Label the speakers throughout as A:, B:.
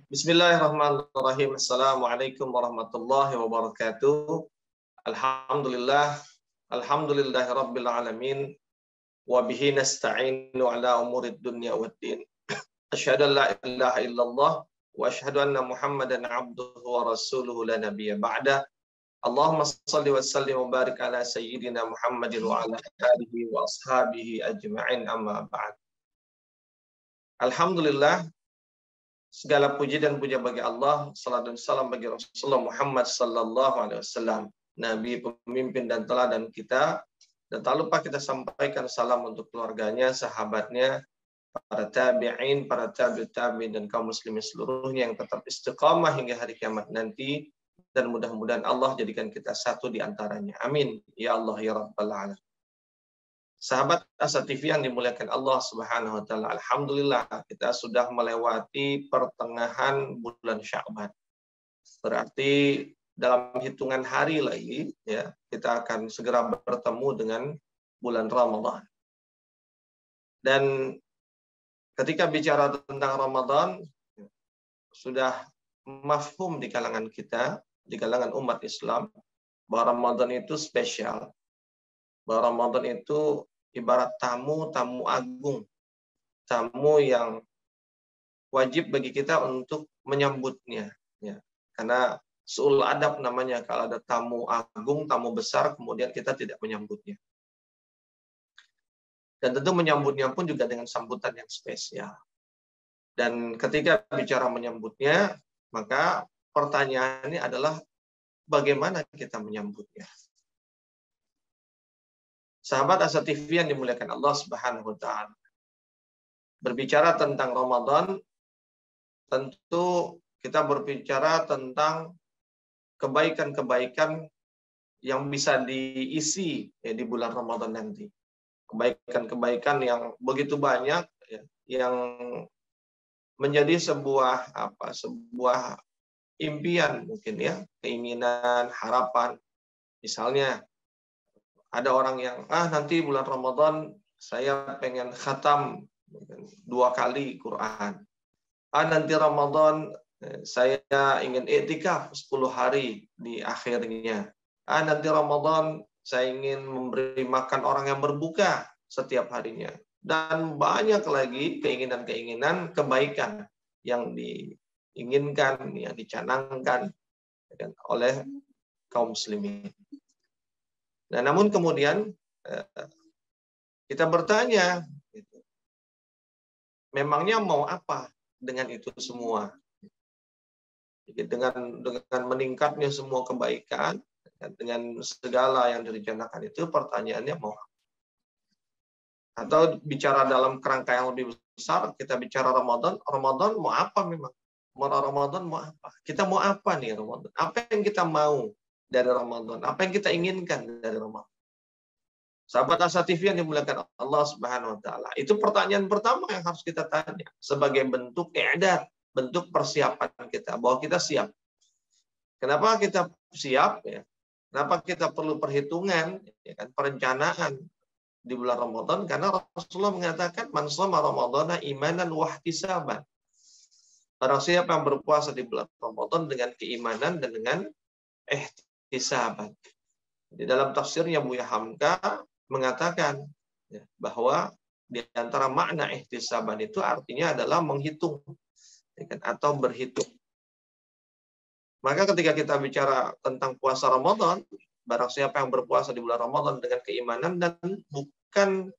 A: Bismillahirrahmanirrahim. Assalamualaikum warahmatullahi wabarakatuh. Alhamdulillah. Alhamdulillahi rabbil alamin. Wa bihi nasta'inu ala umurid dunya waddin. Asyhadu an la ilaha illallah wa asyhadu anna Muhammadan abduhu wa rasuluhu la nabiyya ba'da. Allahumma shalli wa sallim wa barik ala sayyidina Muhammadin wa ala alihi wa ashabihi ajma'in, amma ba'd. Alhamdulillah, segala puji dan puja bagi Allah, salat dan salam bagi Rasulullah Muhammad sallallahu alaihi wasallam, nabi, pemimpin dan teladan kita. Dan tak lupa kita sampaikan salam untuk keluarganya, sahabatnya, para tabi'in, para tabi'ut tabi'in, dan kaum muslimin seluruhnya yang tetap istiqamah hingga hari kiamat nanti. Dan mudah-mudahan Allah jadikan kita satu di antaranya. Amin. Ya Allah, ya Rabbal Alamin. Sahabat Asa TV yang dimuliakan Allah Subhanahu wa taala, alhamdulillah kita sudah melewati pertengahan bulan Sya'ban. Berarti dalam hitungan hari lagi ya, kita akan segera bertemu dengan bulan Ramadan. Dan ketika bicara tentang Ramadan, sudah mafhum di kalangan kita, di kalangan umat Islam, bahwa Ramadan itu spesial. Bahwa Ramadan itu ibarat tamu agung, tamu yang wajib bagi kita untuk menyambutnya. Ya. Karena su'ul adab namanya, kalau ada tamu agung, tamu besar, kemudian kita tidak menyambutnya. Dan tentu menyambutnya pun juga dengan sambutan yang spesial. Dan ketika bicara menyambutnya, maka pertanyaannya adalah bagaimana kita menyambutnya. Sahabat Asa TV yang dimuliakan Allah Subhanahu wa taala. Berbicara tentang Ramadan, tentu kita berbicara tentang kebaikan-kebaikan yang bisa diisi ya, di bulan Ramadan nanti. Kebaikan-kebaikan yang begitu banyak ya, yang menjadi sebuah impian mungkin ya, keinginan, harapan. Misalnya ada orang yang nanti bulan Ramadan saya pengen khatam 2 kali Quran. Nanti Ramadan saya ingin i'tikaf 10 hari di akhirnya. Nanti Ramadan saya ingin memberi makan orang yang berbuka setiap harinya. Dan banyak lagi keinginan-keinginan kebaikan yang diinginkan, yang dicanangkan oleh kaum muslimin. Nah, namun kemudian kita bertanya, memangnya mau apa dengan itu semua? Dengan meningkatnya semua kebaikan, dengan segala yang direncanakan itu, pertanyaannya mau apa? Atau bicara dalam kerangka yang lebih besar, kita bicara Ramadan mau apa memang? Ramadan mau apa? Kita mau apa nih Ramadan? Apa yang kita mau dari Ramadan? Apa yang kita inginkan dari Ramadan? Sahabat Asa TV yang dimuliakan Allah Subhanahu wa taala. Itu pertanyaan pertama yang harus kita tanya sebagai bentuk i'dad, bentuk persiapan kita bahwa kita siap. Kenapa kita siap ya? Kenapa kita perlu perhitungan ya kan, perencanaan di bulan Ramadan? Karena Rasulullah mengatakan man shoma ramadhana imanan wa ihtisaban. Barang siapa yang berpuasa di bulan Ramadan dengan keimanan dan dengan ihtisaban. Di dalam tafsirnya Buya Hamka mengatakan ya, bahwa di antara makna ihtisaban itu artinya adalah menghitung ya kan, atau berhitung. Maka ketika kita bicara tentang puasa Ramadan, barang siapa yang berpuasa di bulan Ramadan dengan keimanan, dan bukan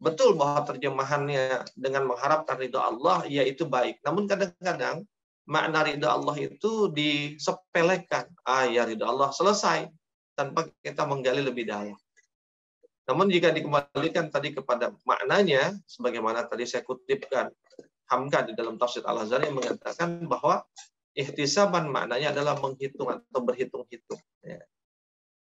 A: betul bahwa terjemahannya dengan mengharapkan ridha Allah, yaitu baik. Namun kadang-kadang makna ridha Allah itu disepelekan. Ya ridha Allah selesai tanpa kita menggali lebih dalam. Namun jika dikembalikan tadi kepada maknanya, sebagaimana tadi saya kutipkan Hamka di dalam tafsir Al-Azhari yang mengatakan bahwa ihtisaban maknanya adalah menghitung atau berhitung-hitung. Ya.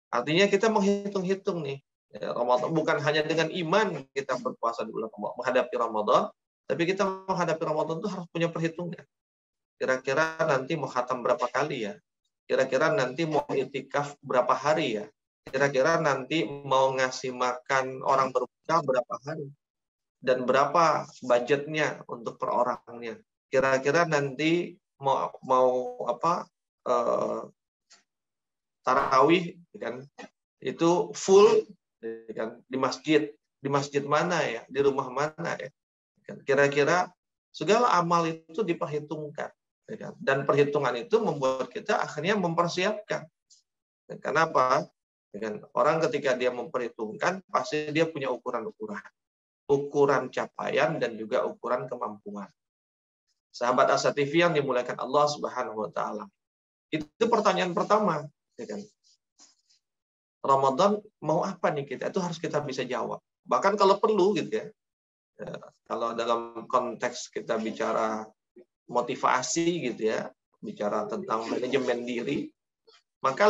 A: Artinya kita menghitung-hitung nih. Ya, Ramadan bukan hanya dengan iman kita berpuasa di bulan Ramadan, menghadapi Ramadan, tapi kita menghadapi Ramadan itu harus punya perhitungan. Kira-kira nanti mau khatam berapa kali ya? Kira-kira nanti mau i'tikaf berapa hari ya? Kira-kira nanti mau ngasih makan orang berbuka berapa hari? Dan berapa budgetnya untuk per orangnya? Kira-kira nanti mau apa tarawih kan itu full kan di masjid mana ya, di rumah mana ya, kira-kira segala amal itu diperhitungkan kan? Dan perhitungan itu membuat kita akhirnya mempersiapkan. Kenapa? Dengan orang ketika dia memperhitungkan pasti dia punya ukuran capaian dan juga ukuran kemampuan. Sahabat Asa TV yang dimuliakan Allah Subhanahu wa taala. Itu pertanyaan pertama, ya kan? Ramadan mau apa nih kita? Itu harus kita bisa jawab. Bahkan kalau perlu gitu ya. Kalau dalam konteks kita bicara motivasi gitu ya, bicara tentang manajemen diri, maka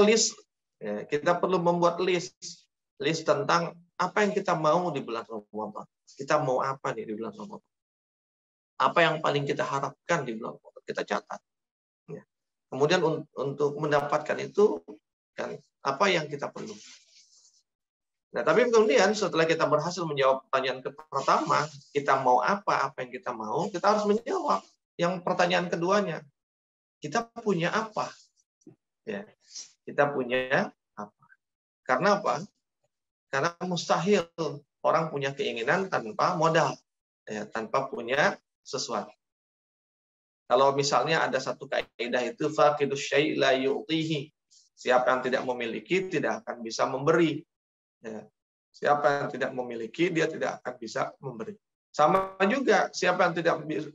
A: kita perlu membuat list tentang apa yang kita mau di bulan Ramadan. Kita mau apa nih di bulan Ramadan? Apa yang paling kita harapkan di bulan Ramadan? Kita catat. Ya. Kemudian untuk mendapatkan itu, kan apa yang kita perlu. Nah, tapi kemudian setelah kita berhasil menjawab pertanyaan pertama, kita mau apa yang kita mau, kita harus menjawab yang pertanyaan keduanya. Kita punya apa? Ya. Kita punya apa? Karena apa? Karena mustahil orang punya keinginan tanpa modal, ya, tanpa punya sesuatu. Kalau misalnya ada satu kaidah itu faqidus syai' la yu'tihi. Siapa yang tidak memiliki tidak akan bisa memberi. Ya. Siapa yang tidak memiliki dia tidak akan bisa memberi. Sama juga siapa yang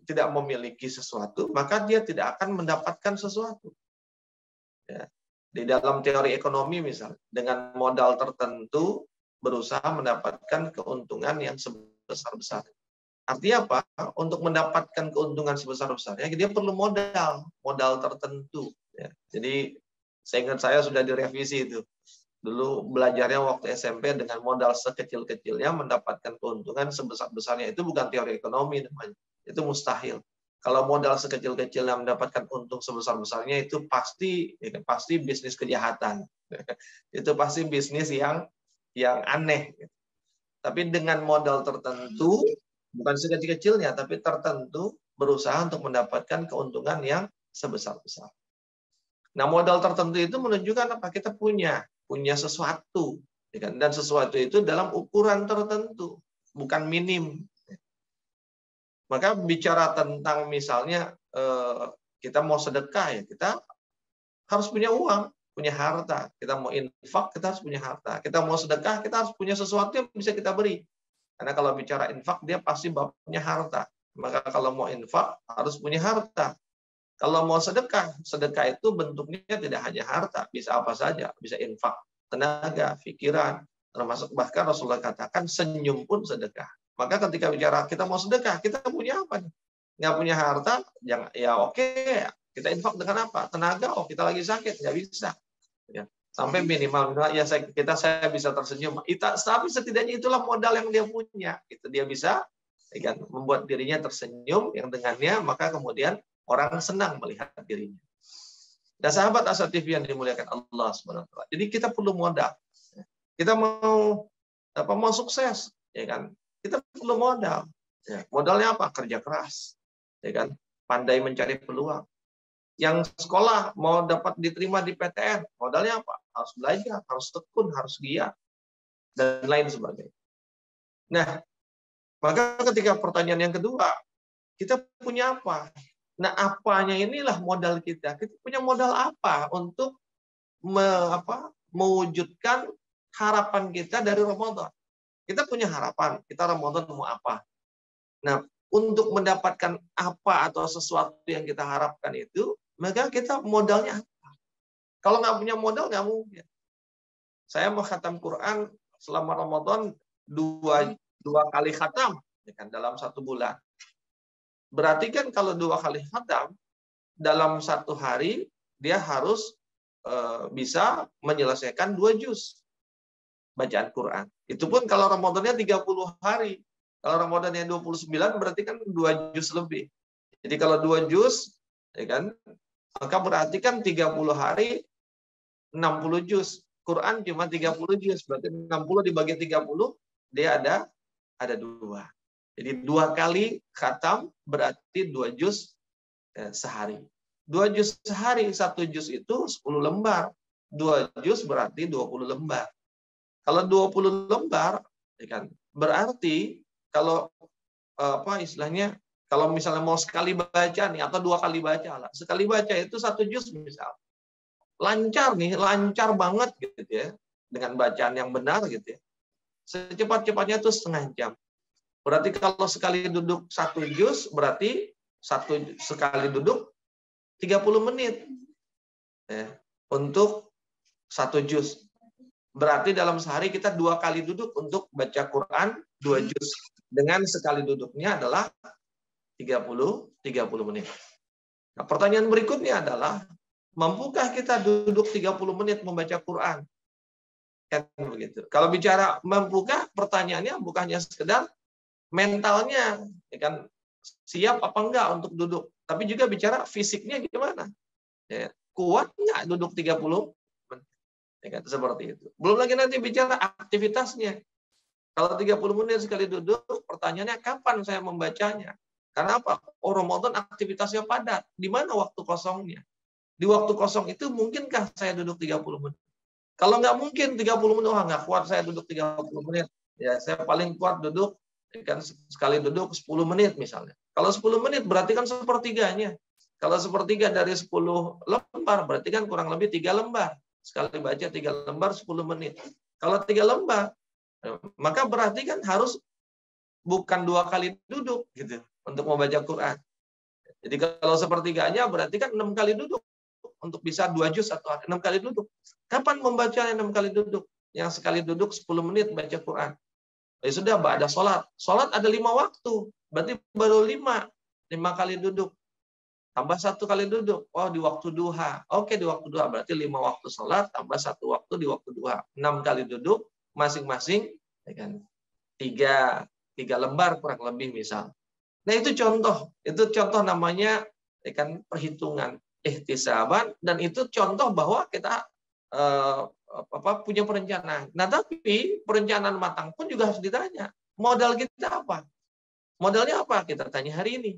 A: tidak memiliki sesuatu maka dia tidak akan mendapatkan sesuatu. Ya. Di dalam teori ekonomi misalnya, dengan modal tertentu berusaha mendapatkan keuntungan yang sebesar-besar. Artinya apa? Untuk mendapatkan keuntungan sebesar-besarnya, dia perlu modal tertentu. Ya. Jadi, saya sudah direvisi itu. Dulu belajarnya waktu SMP dengan modal sekecil-kecilnya mendapatkan keuntungan sebesar-besarnya. Itu bukan teori ekonomi namanya. Itu mustahil. Kalau modal sekecil-kecilnya mendapatkan untung sebesar-besarnya itu pasti bisnis kejahatan. Itu pasti bisnis yang aneh. Tapi dengan modal tertentu, bukan sekecil-kecilnya, tapi tertentu berusaha untuk mendapatkan keuntungan yang sebesar-besar. Nah, modal tertentu itu menunjukkan apa? Kita punya sesuatu. Dan sesuatu itu dalam ukuran tertentu, bukan minim. Maka bicara tentang misalnya kita mau sedekah ya, kita harus punya uang, punya harta. Kita mau infak, kita harus punya harta. Kita mau sedekah, kita harus punya sesuatu yang bisa kita beri. Karena kalau bicara infak, dia pasti punya harta. Maka kalau mau infak, harus punya harta. Kalau mau sedekah itu bentuknya tidak hanya harta, bisa apa saja. Bisa infak, tenaga, pikiran, termasuk bahkan Rasulullah katakan senyum pun sedekah. Maka ketika bicara kita mau sedekah, kita punya apa nih? Nggak punya harta, ya oke, kita infak dengan apa? Tenaga, kita lagi sakit, nggak bisa. Ya. Sampai minimal ya saya bisa tersenyum. Tapi setidaknya itulah modal yang dia punya. Itu dia bisa kan, membuat dirinya tersenyum, yang dengannya maka kemudian orang senang melihat dirinya. Dan sahabat Asa TV yang dimuliakan Allah SWT. Jadi kita perlu modal. Kita mau sukses, ya kan? Kita perlu modal. Ya, modalnya apa? Kerja keras, ya kan? Pandai mencari peluang. Yang sekolah mau dapat diterima di PTN, modalnya apa? Harus belajar, harus tekun, harus giat, dan lain sebagainya. Nah, maka ketika pertanyaan yang kedua, kita punya apa? Nah, apanya inilah modal kita. Kita punya modal apa untuk mewujudkan harapan kita dari Ramadan? Kita punya harapan, kita Ramadan mau apa? Nah, untuk mendapatkan apa atau sesuatu yang kita harapkan itu, maka kita modalnya apa? Kalau nggak punya modal, nggak mungkin. Saya mau khatam Quran selama Ramadan dua kali khatam, ya kan, dalam 1 bulan. Berarti kan kalau 2 kali khatam, dalam 1 hari, dia harus bisa menyelesaikan 2 juz bacaan Quran. Itu pun kalau Ramadannya 30 hari. Kalau Ramadannya 29 berarti kan 2 juz lebih. Jadi kalau 2 juz, ya kan, maka berarti kan 30 hari 60 juz. Quran cuma 30 juz, berarti 60 dibagi 30 dia ada 2. Jadi 2 kali khatam berarti 2 juz sehari. 2 juz sehari, 1 juz itu 10 lembar. 2 juz berarti 20 lembar. Kalau 20 lembar, ya kan, berarti kalau apa istilahnya, kalau misalnya mau sekali baca nih atau 2 kali baca lah. Sekali baca itu 1 juz misal. Lancar nih, lancar banget gitu ya. Dengan bacaan yang benar gitu ya. Secepat-cepatnya itu setengah jam. Berarti kalau sekali duduk 1 juz berarti sekali duduk 30 menit ya, untuk 1 juz. Berarti dalam sehari kita 2 kali duduk untuk baca Quran 2 juz. Dengan sekali duduknya adalah 30 menit. Nah, pertanyaan berikutnya adalah, mampukah kita duduk 30 menit membaca Quran? Kan begitu. Kalau bicara mampukah, pertanyaannya bukannya sekedar mentalnya, ya kan, siap apa enggak untuk duduk, tapi juga bicara fisiknya gimana. Ya, kuat nggak duduk 30 menit? Ya kan, seperti itu. Belum lagi nanti bicara aktivitasnya. Kalau 30 menit sekali duduk, pertanyaannya kapan saya membacanya? Karena apa? Oh, Ramadan aktivitasnya padat. Di mana waktu kosongnya? Di waktu kosong itu mungkinkah saya duduk 30 menit? Kalau nggak mungkin 30 menit, wah nggak kuat saya duduk 30 menit. Ya, saya paling kuat duduk, kan sekali duduk 10 menit misalnya. Kalau 10 menit berarti kan sepertiganya. Kalau sepertiga dari 10 lembar, berarti kan kurang lebih 3 lembar. Sekali baca 3 lembar 10 menit. Kalau 3 lembar, maka berarti kan harus bukan 2 kali duduk gitu untuk membaca Quran. Jadi kalau sepertiganya berarti kan 6 kali duduk untuk bisa 2 juz atau 6 kali duduk. Kapan membacanya 6 kali duduk? Yang sekali duduk 10 menit baca Quran. Ya sudah, ba'da sholat. Sholat ada 5 waktu. Berarti baru 5 kali duduk. Tambah 1 kali duduk. Oh, di waktu duha. Oke, di waktu duha. Berarti 5 waktu sholat, tambah 1 waktu di waktu duha. 6 kali duduk, masing-masing ya kan, 3 lembar kurang lebih misal. Nah, itu contoh namanya ya kan, perhitungan ihtisaban, dan itu contoh bahwa kita punya perencanaan. Nah, tapi perencanaan matang pun juga harus ditanya. Modal kita apa? Modalnya apa? Kita tanya hari ini.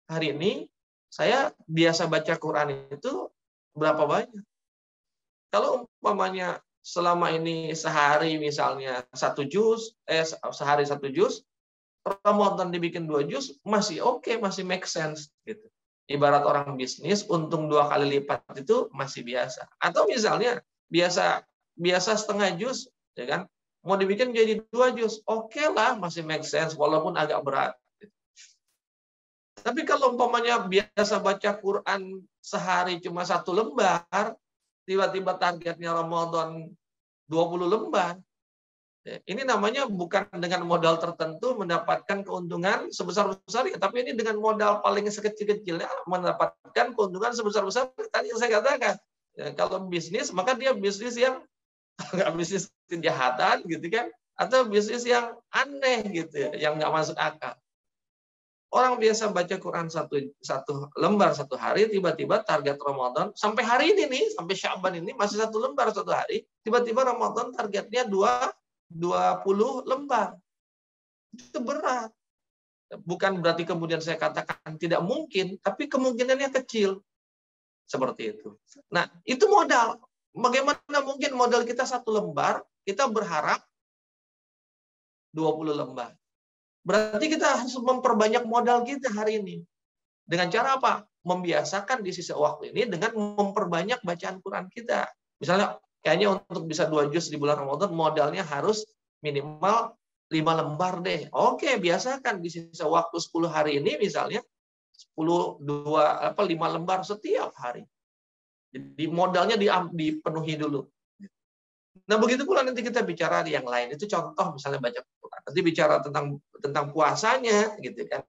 A: Hari ini saya biasa baca Quran itu berapa banyak? Kalau umpamanya selama ini sehari misalnya 1 juz, sehari 1 juz, Ramadan dibikin 2 juz, masih oke, masih make sense gitu. Ibarat orang bisnis, untung 2 kali lipat itu masih biasa. Atau misalnya biasa setengah juz, ya kan? Mau dibikin jadi 2 juz, oke lah, masih make sense walaupun agak berat. Tapi kalau umpamanya biasa baca Quran sehari cuma 1 lembar, tiba-tiba targetnya Ramadan 20 lembar, ini namanya bukan dengan modal tertentu mendapatkan keuntungan sebesar-besarnya, tapi ini dengan modal paling sekecil-kecilnya mendapatkan keuntungan sebesar-besar. Tadi yang saya katakan, ya, kalau bisnis maka dia bisnis yang nggak bisnis kejahatan gitu kan, atau bisnis yang aneh gitu ya, yang nggak masuk akal. Orang biasa baca Quran satu lembar 1 hari, tiba-tiba target Ramadan sampai hari ini nih, sampai Syaban ini masih 1 lembar 1 hari, tiba-tiba Ramadan targetnya 20 lembar. Itu berat. Bukan berarti kemudian saya katakan tidak mungkin, tapi kemungkinannya kecil. Seperti itu. Nah, itu modal. Bagaimana mungkin modal kita 1 lembar, kita berharap 20 lembar. Berarti kita harus memperbanyak modal kita hari ini. Dengan cara apa? Membiasakan di sisa waktu ini dengan memperbanyak bacaan Quran kita. Misalnya, kayaknya untuk bisa 2 juz di bulan Ramadan, modalnya harus minimal 5 lembar deh. Oke, biasakan di sisa waktu 10 hari ini misalnya, 5 lembar setiap hari. Jadi modalnya dipenuhi dulu. Nah, begitu pula nanti kita bicara di yang lain. Itu contoh misalnya baca Quran. Nanti bicara tentang puasanya, gitu kan,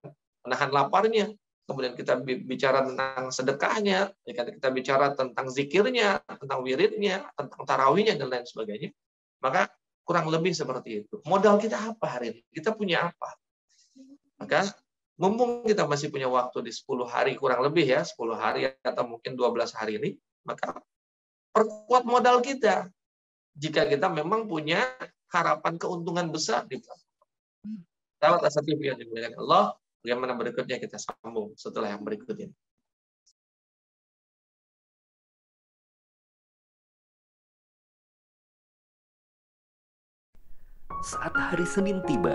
A: menahan laparnya. Kemudian kita bicara tentang sedekahnya, kita bicara tentang zikirnya, tentang wiridnya, tentang tarawihnya, dan lain sebagainya. Maka kurang lebih seperti itu. Modal kita apa hari ini? Kita punya apa? Maka mumpung kita masih punya waktu di 10 hari, kurang lebih ya, 10 hari atau mungkin 12 hari ini, maka perkuat modal kita. Jika kita memang punya harapan keuntungan besar di belakang. Sahabat Asa TV yang dimuliakan Allah, bagaimana berikutnya kita sambung setelah yang berikut ini.
B: Saat hari Senin tiba,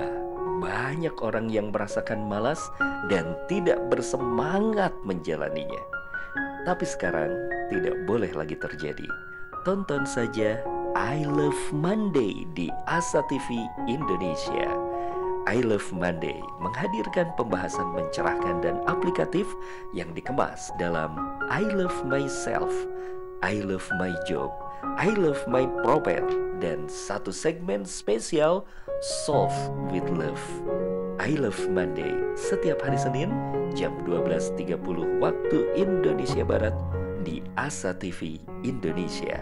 B: banyak orang yang merasakan malas dan tidak bersemangat menjalaninya. Tapi sekarang tidak boleh lagi terjadi. Tonton saja I Love Monday di Asa TV Indonesia. I Love Monday menghadirkan pembahasan mencerahkan dan aplikatif yang dikemas dalam I Love Myself, I Love My Job, I Love My Prophet, dan satu segmen spesial Solve with Love. I Love Monday setiap hari Senin jam 12.30 waktu Indonesia Barat di Asa TV Indonesia.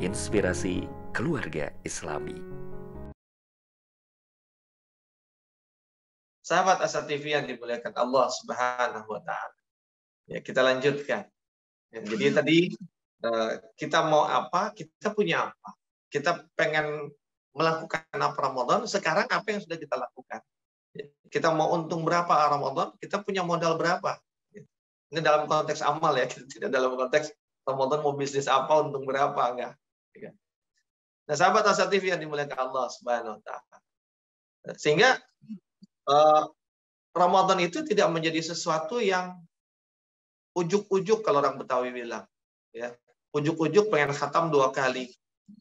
B: Inspirasi keluarga Islami.
A: Sahabat Asa TV yang dimuliakan Allah Subhanahu wa taala. Ya, kita lanjutkan. Ya, jadi tadi kita mau apa? Kita punya apa? Kita pengen melakukan apa Ramadan, sekarang apa yang sudah kita lakukan? Ya, kita mau untung berapa Ramadan? Kita punya modal berapa? Ya. Ini dalam konteks amal ya, tidak dalam konteks Ramadan mau bisnis apa, untung berapa, enggak. Ya. Nah, sahabat Asa TV yang dimuliakan Allah Subhanahu wa taala. Sehingga Ramadan itu tidak menjadi sesuatu yang ujuk-ujuk kalau orang Betawi bilang. Ya. Ujuk-ujuk pengen khatam 2 kali.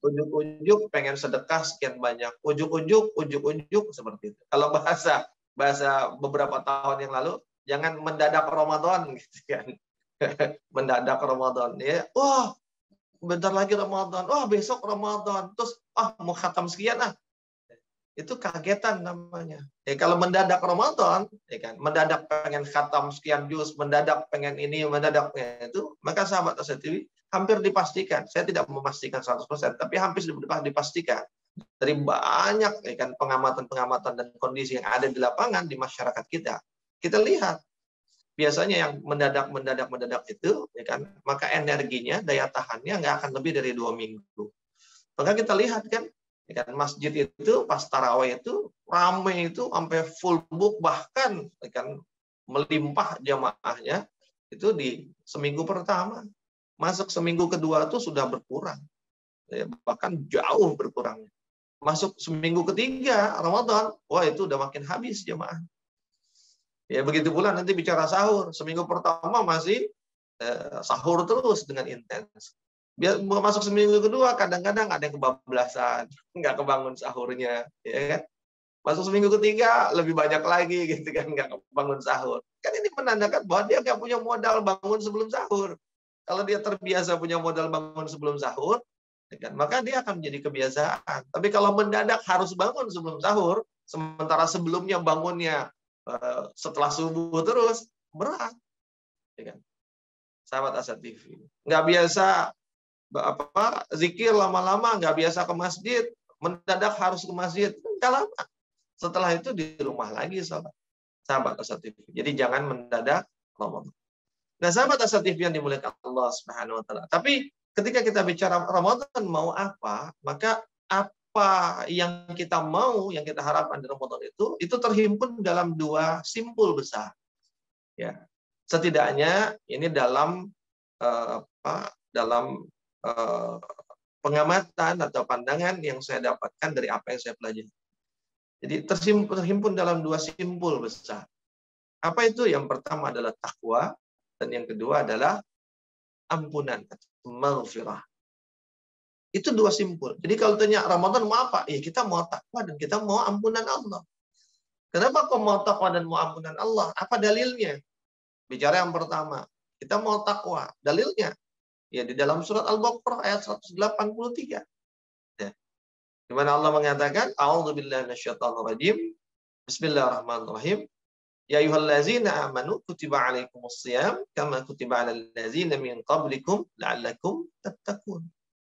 A: Ujuk-ujuk pengen sedekah sekian banyak. Ujuk-ujuk seperti itu. Kalau bahasa beberapa tahun yang lalu, jangan mendadak Ramadan gitu kan. Mendadak Ramadan ya. Wah, bentar lagi Ramadan. Wah, besok Ramadan. Terus mau khatam sekian Itu kagetan namanya. Ya, kalau mendadak Ramadan, ya kan, mendadak pengen khatam sekian juz, mendadak pengen ini, mendadak itu, maka sahabat Asa TV hampir dipastikan, saya tidak memastikan 100%, tapi hampir dipastikan dari banyak ya kan, pengamatan-pengamatan dan kondisi yang ada di lapangan di masyarakat kita. Kita lihat biasanya yang mendadak itu, ya kan, maka energinya, daya tahannya nggak akan lebih dari 2 minggu. Maka kita lihat kan, ya kan, masjid itu pas tarawih itu ramai itu sampai full book, bahkan ya kan, melimpah jamaahnya itu di seminggu pertama. Masuk seminggu kedua itu sudah berkurang, ya, bahkan jauh berkurangnya. Masuk seminggu ketiga Ramadan, wah itu udah makin habis jamaah. Ya begitu pula nanti bicara sahur, seminggu pertama masih sahur terus dengan intens. Biar masuk seminggu kedua kadang-kadang ada yang kebablasan, nggak kebangun sahurnya, ya kan? Masuk seminggu ketiga lebih banyak lagi gitu kan, nggak kebangun sahur. Kan ini menandakan bahwa dia nggak punya modal bangun sebelum sahur. Kalau dia terbiasa punya modal bangun sebelum sahur, ya kan, maka dia akan menjadi kebiasaan. Tapi kalau mendadak harus bangun sebelum sahur, sementara sebelumnya bangunnya setelah subuh terus, berat. Ya kan? Sahabat Asa TV. Nggak biasa zikir lama-lama, nggak biasa ke masjid, mendadak harus ke masjid, nggak lama. Setelah itu di rumah lagi sahabat Asa TV. Jadi jangan mendadak Ramadan. Nah, sahabat Asa TV yang dimuliakan Allah Subhanahu wa taala. Tapi ketika kita bicara Ramadan mau apa, maka apa yang kita mau, yang kita harapkan di Ramadan itu terhimpun dalam 2 simpul besar. Ya. Setidaknya ini dalam pengamatan atau pandangan yang saya dapatkan dari apa yang saya pelajari. Jadi terhimpun dalam 2 simpul besar. Apa itu? Yang pertama adalah takwa, dan yang kedua adalah ampunan atau maghfirah. Itu 2 simpul. Jadi kalau tanya Ramadan mau apa? Ya kita mau takwa dan kita mau ampunan Allah. Kenapa kok mau takwa dan mau ampunan Allah? Apa dalilnya? Bicara yang pertama, kita mau takwa. Dalilnya ya di dalam surat Al-Baqarah ayat 183. Ya. Di mana Allah mengatakan, A'udzubillahi minasyaitonirrajim. Bismillahirrahmanirrahim. Ya ayyuhallazina amanu kutiba alaikumusshiyam kama kutiba alal ladzina min qablikum la'allakum tattaqun.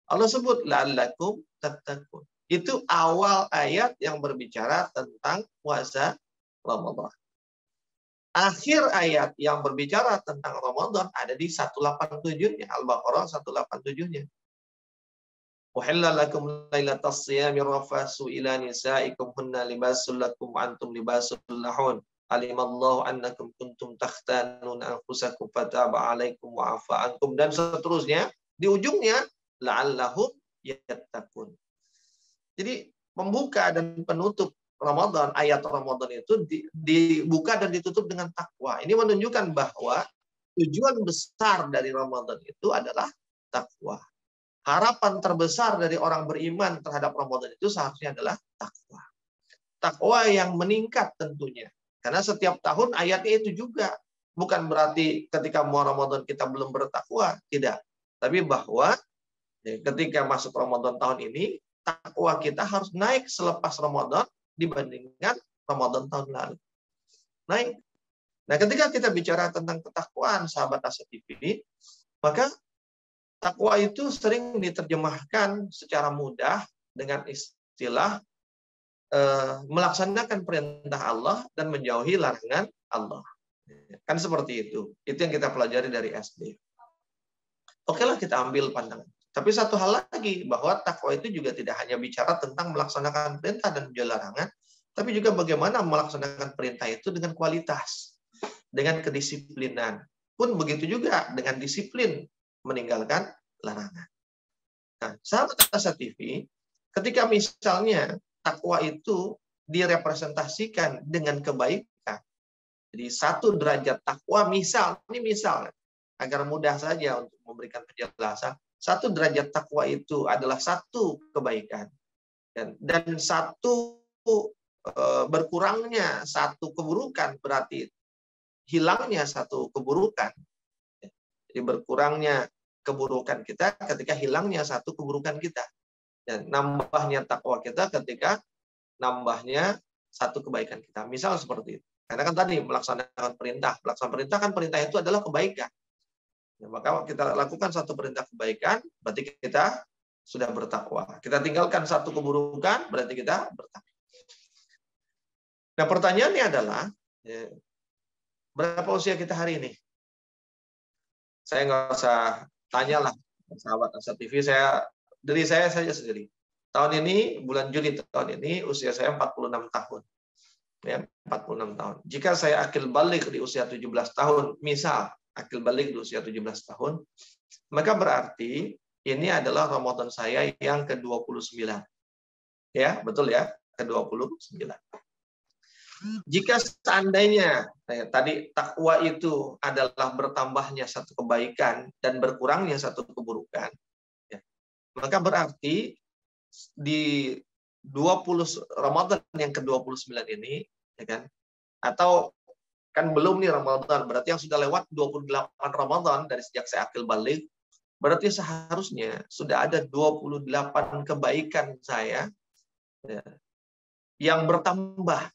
A: Allah sebut la'allakum tattaqun. Itu awal ayat yang berbicara tentang puasa Ramadan. Akhir ayat yang berbicara tentang Ramadan ada di 187-nya, Al-Baqarah 187-nya. Uhilla lakum lailatas shiyami rafasu ila nisaikum hunna libasul lakum wa antum libasul lahun. Alimallahu annakum kuntum takhtanuna anfusakum fataba alaikum wa afa ankum, dan seterusnya. Di ujungnya la'allahum yattaqun. Jadi pembuka dan penutup Ramadan, ayat Ramadan itu dibuka dan ditutup dengan takwa. Ini menunjukkan bahwa tujuan besar dari Ramadan itu adalah takwa. Harapan terbesar dari orang beriman terhadap Ramadan itu seharusnya adalah takwa. Takwa yang meningkat tentunya. Karena setiap tahun ayatnya itu juga. Bukan berarti ketika mau Ramadan kita belum bertakwa. Tidak. Tapi bahwa ketika masuk Ramadan tahun ini, takwa kita harus naik selepas Ramadan dibandingkan Ramadan tahun lalu. Naik. Nah, ketika kita bicara tentang ketakwaan, sahabat Asa TV, maka takwa itu sering diterjemahkan secara mudah dengan istilah melaksanakan perintah Allah dan menjauhi larangan Allah. Kan seperti itu. Itu yang kita pelajari dari SD. Oke lah, kita ambil pandangan. Tapi satu hal lagi, bahwa takwa itu juga tidak hanya bicara tentang melaksanakan perintah dan menjauhi larangan, tapi juga bagaimana melaksanakan perintah itu dengan kualitas, dengan kedisiplinan. Pun begitu juga dengan disiplin meninggalkan larangan. Nah, sahabat Asa TV, ketika misalnya takwa itu direpresentasikan dengan kebaikan, jadi 1 derajat takwa, ini misal, agar mudah saja untuk memberikan penjelasan, 1 derajat takwa itu adalah 1 kebaikan. Dan 1 berkurangnya 1 keburukan berarti hilangnya 1 keburukan. Jadi berkurangnya keburukan kita ketika hilangnya 1 keburukan kita. Dan nambahnya takwa kita ketika nambahnya 1 kebaikan kita. Misal seperti itu. Karena kan tadi melaksanakan perintah. Melaksanakan perintah kan perintah itu adalah kebaikan. Ya, maka kita lakukan 1 perintah kebaikan, berarti kita sudah bertakwa. Kita tinggalkan 1 keburukan, berarti kita bertakwa. Nah, pertanyaannya adalah, berapa usia kita hari ini? Saya nggak usah tanyalah, sahabat Asa TV, dari saya saja sendiri. Tahun ini, bulan Juli tahun ini, usia saya 46 tahun. Ya, 46 tahun. Jika saya akil balik di usia 17 tahun, misal akil balik di usia 17 tahun, maka berarti ini adalah Ramadan saya yang ke-29. Ya, betul ya, ke-29. Jika seandainya tadi takwa itu adalah bertambahnya 1 kebaikan dan berkurangnya 1 keburukan, ya, maka berarti di 20 Ramadan yang ke-29 ini, ya kan? Atau kan belum nih Ramadan, berarti yang sudah lewat 28 Ramadan dari sejak saya akil balik, berarti seharusnya sudah ada 28 kebaikan saya, ya, yang bertambah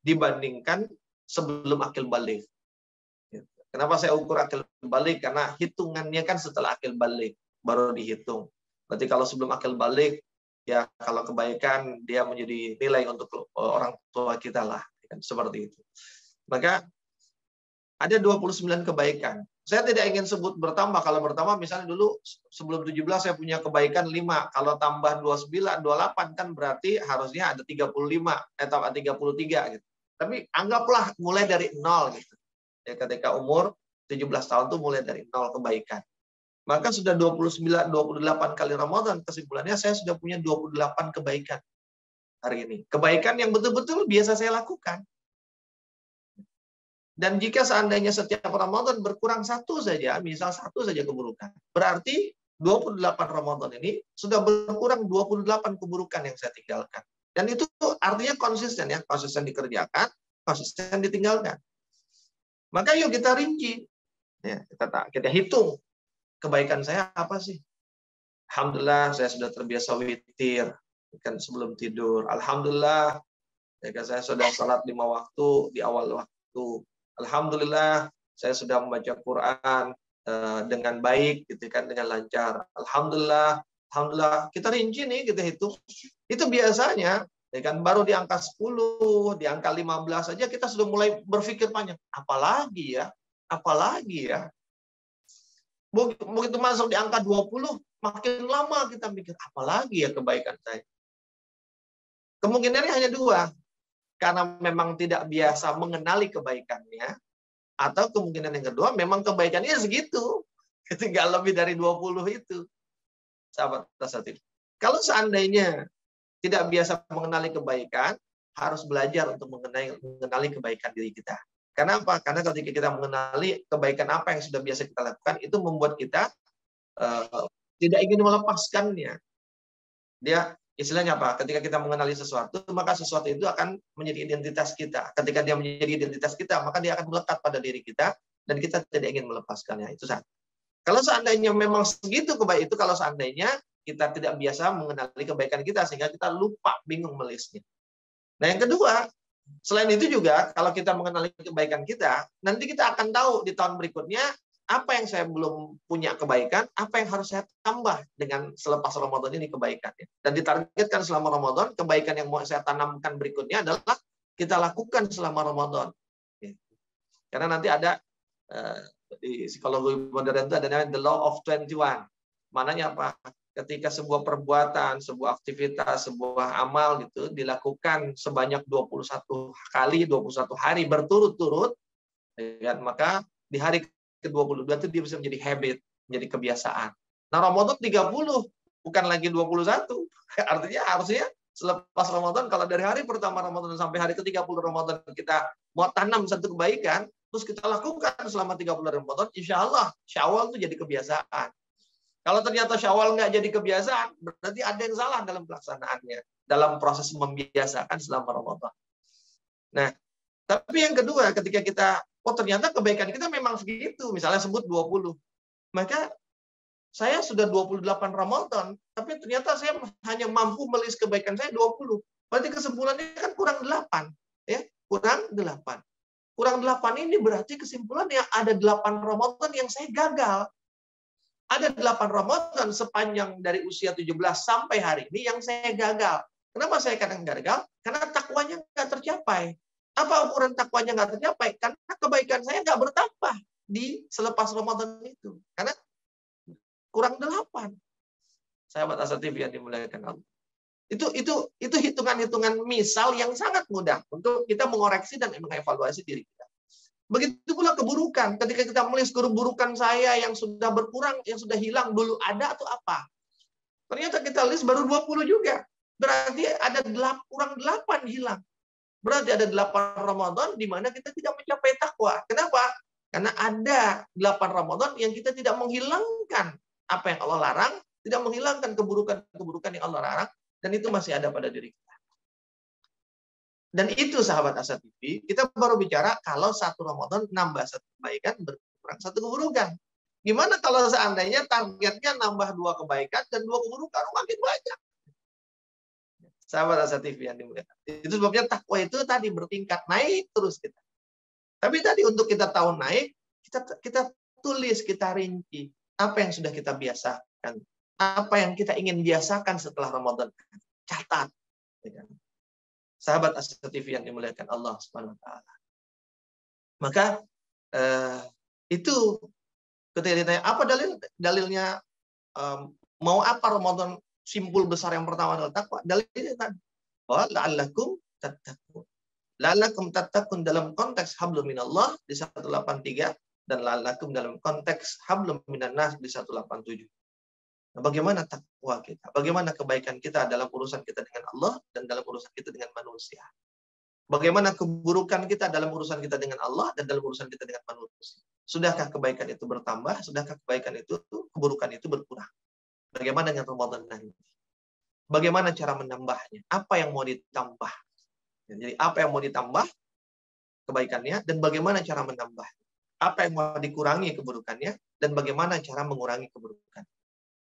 A: dibandingkan sebelum akil balik. Kenapa saya ukur akil balik? Karena hitungannya kan setelah akil balik baru dihitung. Berarti kalau sebelum akil balik, ya kalau kebaikan dia menjadi nilai untuk orang tua kita lah, kan seperti itu. Maka ada 29 kebaikan. Saya tidak ingin sebut bertambah. Kalau bertambah misalnya dulu sebelum 17 saya punya kebaikan 5. Kalau tambah 29, 28 kan berarti harusnya ada 35 atau 33 gitu. Tapi anggaplah mulai dari 0 gitu. Ya, ketika umur 17 tahun tuh mulai dari 0 kebaikan. Maka sudah 29, 28 kali Ramadan, kesimpulannya saya sudah punya 28 kebaikan hari ini. Kebaikan yang betul-betul biasa saya lakukan. Dan jika seandainya setiap Ramadan berkurang 1 saja, misal 1 saja keburukan, berarti 28 Ramadan ini sudah berkurang 28 keburukan yang saya tinggalkan. Dan itu artinya konsisten ya, konsisten dikerjakan, konsisten ditinggalkan. Maka yuk kita rinci. Ya, kita hitung. Kebaikan saya apa sih? Alhamdulillah saya sudah terbiasa witir kan sebelum tidur. Alhamdulillah ya kan, saya sudah salat 5 waktu di awal waktu. Alhamdulillah saya sudah membaca Quran dengan baik gitu kan, dengan lancar. Alhamdulillah kita rinci nih, kita hitung. Itu biasanya ya kan baru di angka 10, di angka 15 saja kita sudah mulai berpikir panjang. Apalagi ya? Begitu masuk di angka 20, makin lama kita mikir, apalagi ya kebaikan saya. Kemungkinannya hanya 2. Karena memang tidak biasa mengenali kebaikannya, atau kemungkinan yang kedua, memang kebaikannya segitu. Nggak lebih dari 20 itu. Sahabat Tasatif. Kalau seandainya tidak biasa mengenali kebaikan, harus belajar untuk mengenali kebaikan diri kita. Karena apa? Karena ketika kita mengenali kebaikan apa yang sudah biasa kita lakukan, itu membuat kita tidak ingin melepaskannya. Dia istilahnya apa? Ketika kita mengenali sesuatu, maka sesuatu itu akan menjadi identitas kita. Ketika dia menjadi identitas kita, maka dia akan melekat pada diri kita dan kita tidak ingin melepaskannya. Itu satu. Kalau seandainya memang segitu kebaikan itu, kalau seandainya kita tidak biasa mengenali kebaikan kita sehingga kita lupa, bingung melisnya. Nah, yang kedua, selain itu juga kalau kita mengenali kebaikan kita, nanti kita akan tahu di tahun berikutnya apa yang saya belum punya kebaikan, apa yang harus saya tambah dengan selepas Ramadan ini kebaikannya. Dan ditargetkan selama Ramadan, kebaikan yang mau saya tanamkan berikutnya adalah kita lakukan selama Ramadan. Karena nanti ada di psikologi modern itu ada namanya the law of 21. Mananya apa? Ketika sebuah perbuatan, sebuah aktivitas, sebuah amal gitu dilakukan sebanyak 21 kali, 21 hari berturut-turut, ya, maka di hari ke-22 itu dia bisa menjadi habit, menjadi kebiasaan. Nah, Ramadan 30, bukan lagi 21. Artinya harusnya selepas Ramadan, kalau dari hari pertama Ramadan sampai hari ke-30 Ramadan kita mau tanam satu kebaikan, terus kita lakukan selama 30 Ramadan, insya Allah Syawal itu jadi kebiasaan. Kalau ternyata Syawal nggak jadi kebiasaan, berarti ada yang salah dalam pelaksanaannya, dalam proses membiasakan selama Ramadan. Nah, tapi yang kedua, ketika kita, oh ternyata kebaikan kita memang segitu, misalnya sebut 20, maka saya sudah 28 Ramadan, tapi ternyata saya hanya mampu melis kebaikan saya 20. Berarti kesimpulannya kan kurang 8. Ya, kurang 8. Kurang 8 ini berarti kesimpulannya ada 8 Ramadan yang saya gagal. Ada 8 Ramadan sepanjang dari usia 17 sampai hari ini yang saya gagal. Kenapa saya kadang gagal? Karena takwanya nggak tercapai. Apa ukuran takwanya nggak tercapai? Karena kebaikan saya nggak bertambah di selepas Ramadan itu. Karena kurang 8. Sahabat Asa TV yang dimuliakan Allah. Itu hitungan-hitungan misal yang sangat mudah untuk kita mengoreksi dan mengevaluasi diri kita. Begitu pula keburukan. Ketika kita melihat keburukan saya yang sudah berkurang, yang sudah hilang, dulu ada atau apa. Ternyata kita list baru 20 juga. Berarti ada kurang 8 hilang. Berarti ada 8 Ramadan di mana kita tidak mencapai takwa. Kenapa? Karena ada 8 Ramadan yang kita tidak menghilangkan apa yang Allah larang, tidak menghilangkan keburukan-keburukan yang Allah larang, dan itu masih ada pada diri kita. Dan itu sahabat Asa TV, kita baru bicara kalau satu Ramadan nambah satu kebaikan, berkurang satu keburukan. Gimana kalau seandainya targetnya nambah 2 kebaikan dan 2 keburukan, makin banyak. Sahabat Asa TV yang dimuliakan. Itu sebabnya takwa itu tadi bertingkat, naik terus kita. Tapi tadi untuk kita tahu naik, kita tulis, kita rinci. Apa yang sudah kita biasakan? Apa yang kita ingin biasakan setelah Ramadan? Catat. Sahabat Asa TV yang dimuliakan Allah Subhanahu wa taala. Maka itu ketika ditanya apa dalilnya mau apa Ramadan, simpul besar yang pertama adalah takwa. Dalilnya tadi bahwa la'allakum tattaqun. La'allakum tattaqun dalam konteks hablum minallah di 183 dan la'allakum dalam konteks hablum minan nas di 187. Nah, bagaimana takwa kita? Bagaimana kebaikan kita dalam urusan kita dengan Allah dan dalam urusan kita dengan manusia? Bagaimana keburukan kita dalam urusan kita dengan Allah dan dalam urusan kita dengan manusia? Sudahkah kebaikan itu bertambah? Sudahkah kebaikan itu, keburukan itu berkurang? Bagaimana dengan Ramadan nanti? Bagaimana cara menambahnya? Apa yang mau ditambah? Jadi apa yang mau ditambah kebaikannya dan bagaimana cara menambahnya? Apa yang mau dikurangi keburukannya dan bagaimana cara mengurangi keburukan?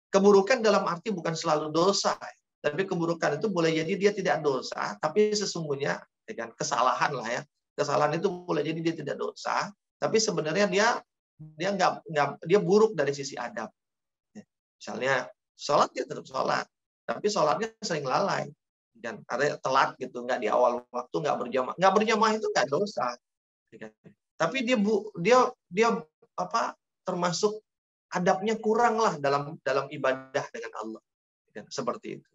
A: Keburukan dalam arti bukan selalu dosa, tapi keburukan itu boleh jadi dia tidak dosa, tapi sesungguhnya dengan kesalahan lah ya. Kesalahan itu boleh jadi dia tidak dosa, tapi sebenarnya dia buruk dari sisi adab. Misalnya sholat dia tetap sholat, tapi sholatnya sering lalai dan ada telat gitu, nggak di awal waktu, nggak berjamaah itu nggak dosa. Tapi dia termasuk adabnya kurang lah dalam ibadah dengan Allah. Seperti itu.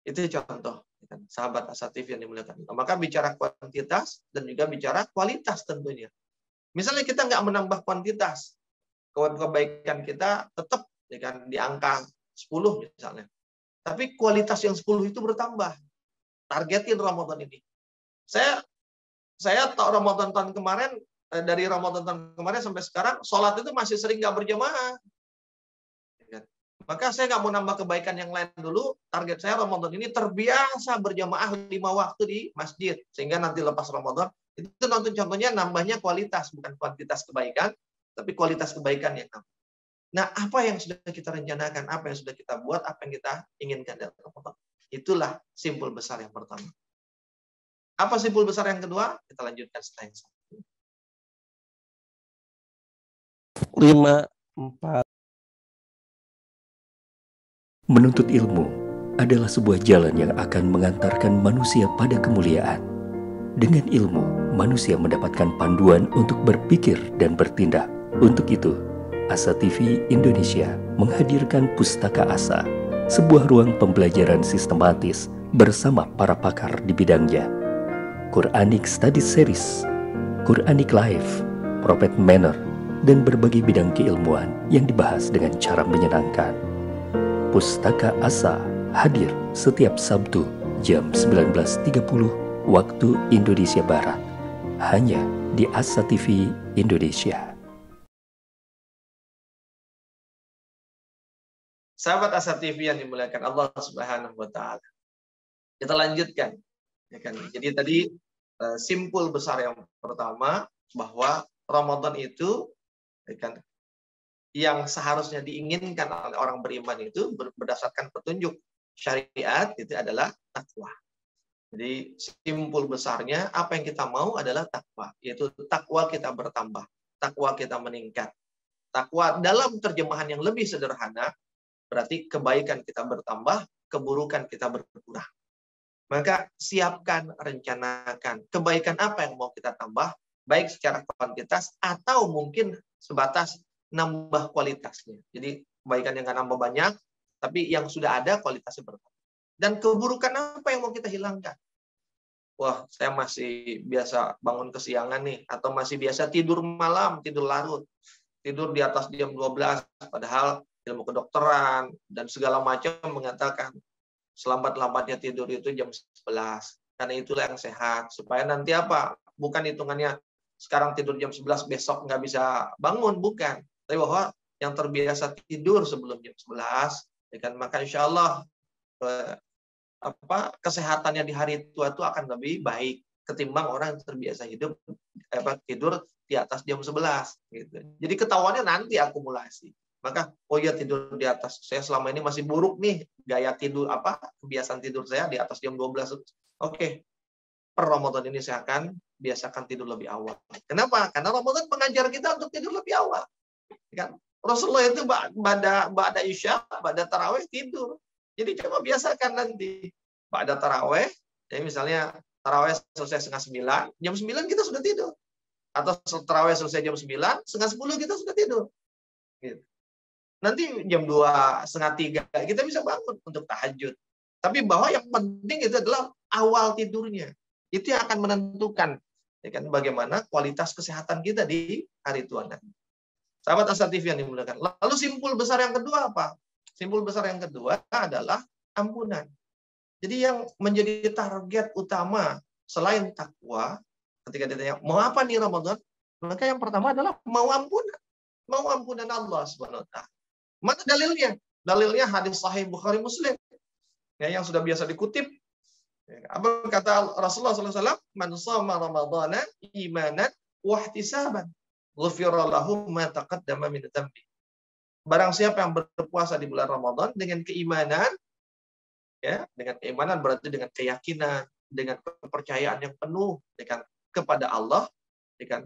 A: Itu contoh. Sahabat Asa TV yang dimuliakan. Maka bicara kuantitas dan juga bicara kualitas tentunya. Misalnya kita nggak menambah kuantitas, kebaikan kita tetap di angka 10 misalnya. Tapi kualitas yang 10 itu bertambah. Targetin Ramadan ini. Saya tahu Ramadan tahun kemarin, dari Ramadan tahun kemarin sampai sekarang, sholat itu masih sering nggak berjamaah. Maka saya nggak mau nambah kebaikan yang lain dulu. Target saya Ramadan ini terbiasa berjamaah 5 waktu di masjid. Sehingga nanti lepas Ramadan, itu nonton contohnya nambahnya kualitas, bukan kuantitas kebaikan, tapi kualitas kebaikan yang nambah. Nah, apa yang sudah kita rencanakan, apa yang sudah kita buat, apa yang kita inginkan dalam Ramadan. Itulah simpul besar yang pertama. Apa simpul besar yang kedua? Kita lanjutkan setelah yang satu.
C: 5, 4.
B: Menuntut ilmu adalah sebuah jalan yang akan mengantarkan manusia pada kemuliaan. Dengan ilmu, manusia mendapatkan panduan untuk berpikir dan bertindak. Untuk itu, Asa TV Indonesia menghadirkan Pustaka Asa, sebuah ruang pembelajaran sistematis bersama para pakar di bidangnya. Quranic Study Series, Quranic Life, Prophet Manner, dan berbagai bidang keilmuan yang dibahas dengan cara menyenangkan. Pustaka Asa hadir setiap Sabtu jam 19.30 waktu Indonesia Barat, hanya di Asa TV Indonesia.
A: Sahabat Asa TV yang dimuliakan Allah Subhanahu wa taala. Kita lanjutkan, ya kan? Jadi tadi simpul besar yang pertama bahwa Ramadan itu, ya kan, yang seharusnya diinginkan oleh orang beriman itu berdasarkan petunjuk syariat itu adalah takwa. Jadi simpul besarnya apa yang kita mau adalah takwa, yaitu takwa kita bertambah, takwa kita meningkat. Takwa dalam terjemahan yang lebih sederhana berarti kebaikan kita bertambah, keburukan kita berkurang. Maka siapkan, rencanakan kebaikan apa yang mau kita tambah, baik secara kuantitas atau mungkin sebatas nambah kualitasnya. Jadi kebaikan yang nggak nambah banyak, tapi yang sudah ada kualitasnya bertambah. Dan keburukan apa yang mau kita hilangkan? Wah, saya masih biasa bangun kesiangan nih, atau masih biasa tidur malam, tidur larut, tidur di atas jam 12, padahal ilmu kedokteran dan segala macam mengatakan selambat-lambatnya tidur itu jam 11. Karena itulah yang sehat. Supaya nanti apa? Bukan hitungannya sekarang tidur jam 11, besok nggak bisa bangun, bukan. Tapi bahwa yang terbiasa tidur sebelum jam 11, ya kan, maka insya Allah kesehatannya di hari tua itu akan lebih baik ketimbang orang yang terbiasa tidur di atas jam 11. Gitu. Jadi ketahuannya nanti akumulasi. Maka, oh iya tidur di atas. Saya selama ini masih buruk nih gaya tidur kebiasaan tidur saya di atas jam 12. Oke. Per Ramadan ini saya akan biasakan tidur lebih awal. Kenapa? Karena Ramadan mengajar kita untuk tidur lebih awal. Kan? Rasulullah itu ba'da isya, ba'da tarawih tidur. Jadi coba biasakan nanti. Ba'da tarawih, ya misalnya tarawih selesai 8:30, jam 9 kita sudah tidur. Atau tarawih selesai jam 9, 9:30 kita sudah tidur. Gitu. Nanti jam 2, 2:30 kita bisa bangun untuk tahajud. Tapi bahwa yang penting itu adalah awal tidurnya. Itu yang akan menentukan, ya kan, bagaimana kualitas kesehatan kita di hari tua nanti. Sahabat Asa TV yang dimuliakan. Lalu simpul besar yang kedua apa? Simpul besar yang kedua adalah ampunan. Jadi yang menjadi target utama selain takwa, ketika ditanya, mau apa nih Ramadan? Maka yang pertama adalah mau ampunan. Mau ampunan Allah Subhanahu wa taala. Mana dalilnya? Dalilnya hadis sahih Bukhari Muslim. Ya, yang sudah biasa dikutip. Apa kata Rasulullah SAW? Man shoma Ramadhana imanan wa ihtisaban, ghufira lahu ma taqaddama min dhanbi. Barang siapa yang berpuasa di bulan Ramadan dengan keimanan, ya, dengan keimanan berarti dengan keyakinan, dengan kepercayaan yang penuh kepada Allah, ya kan?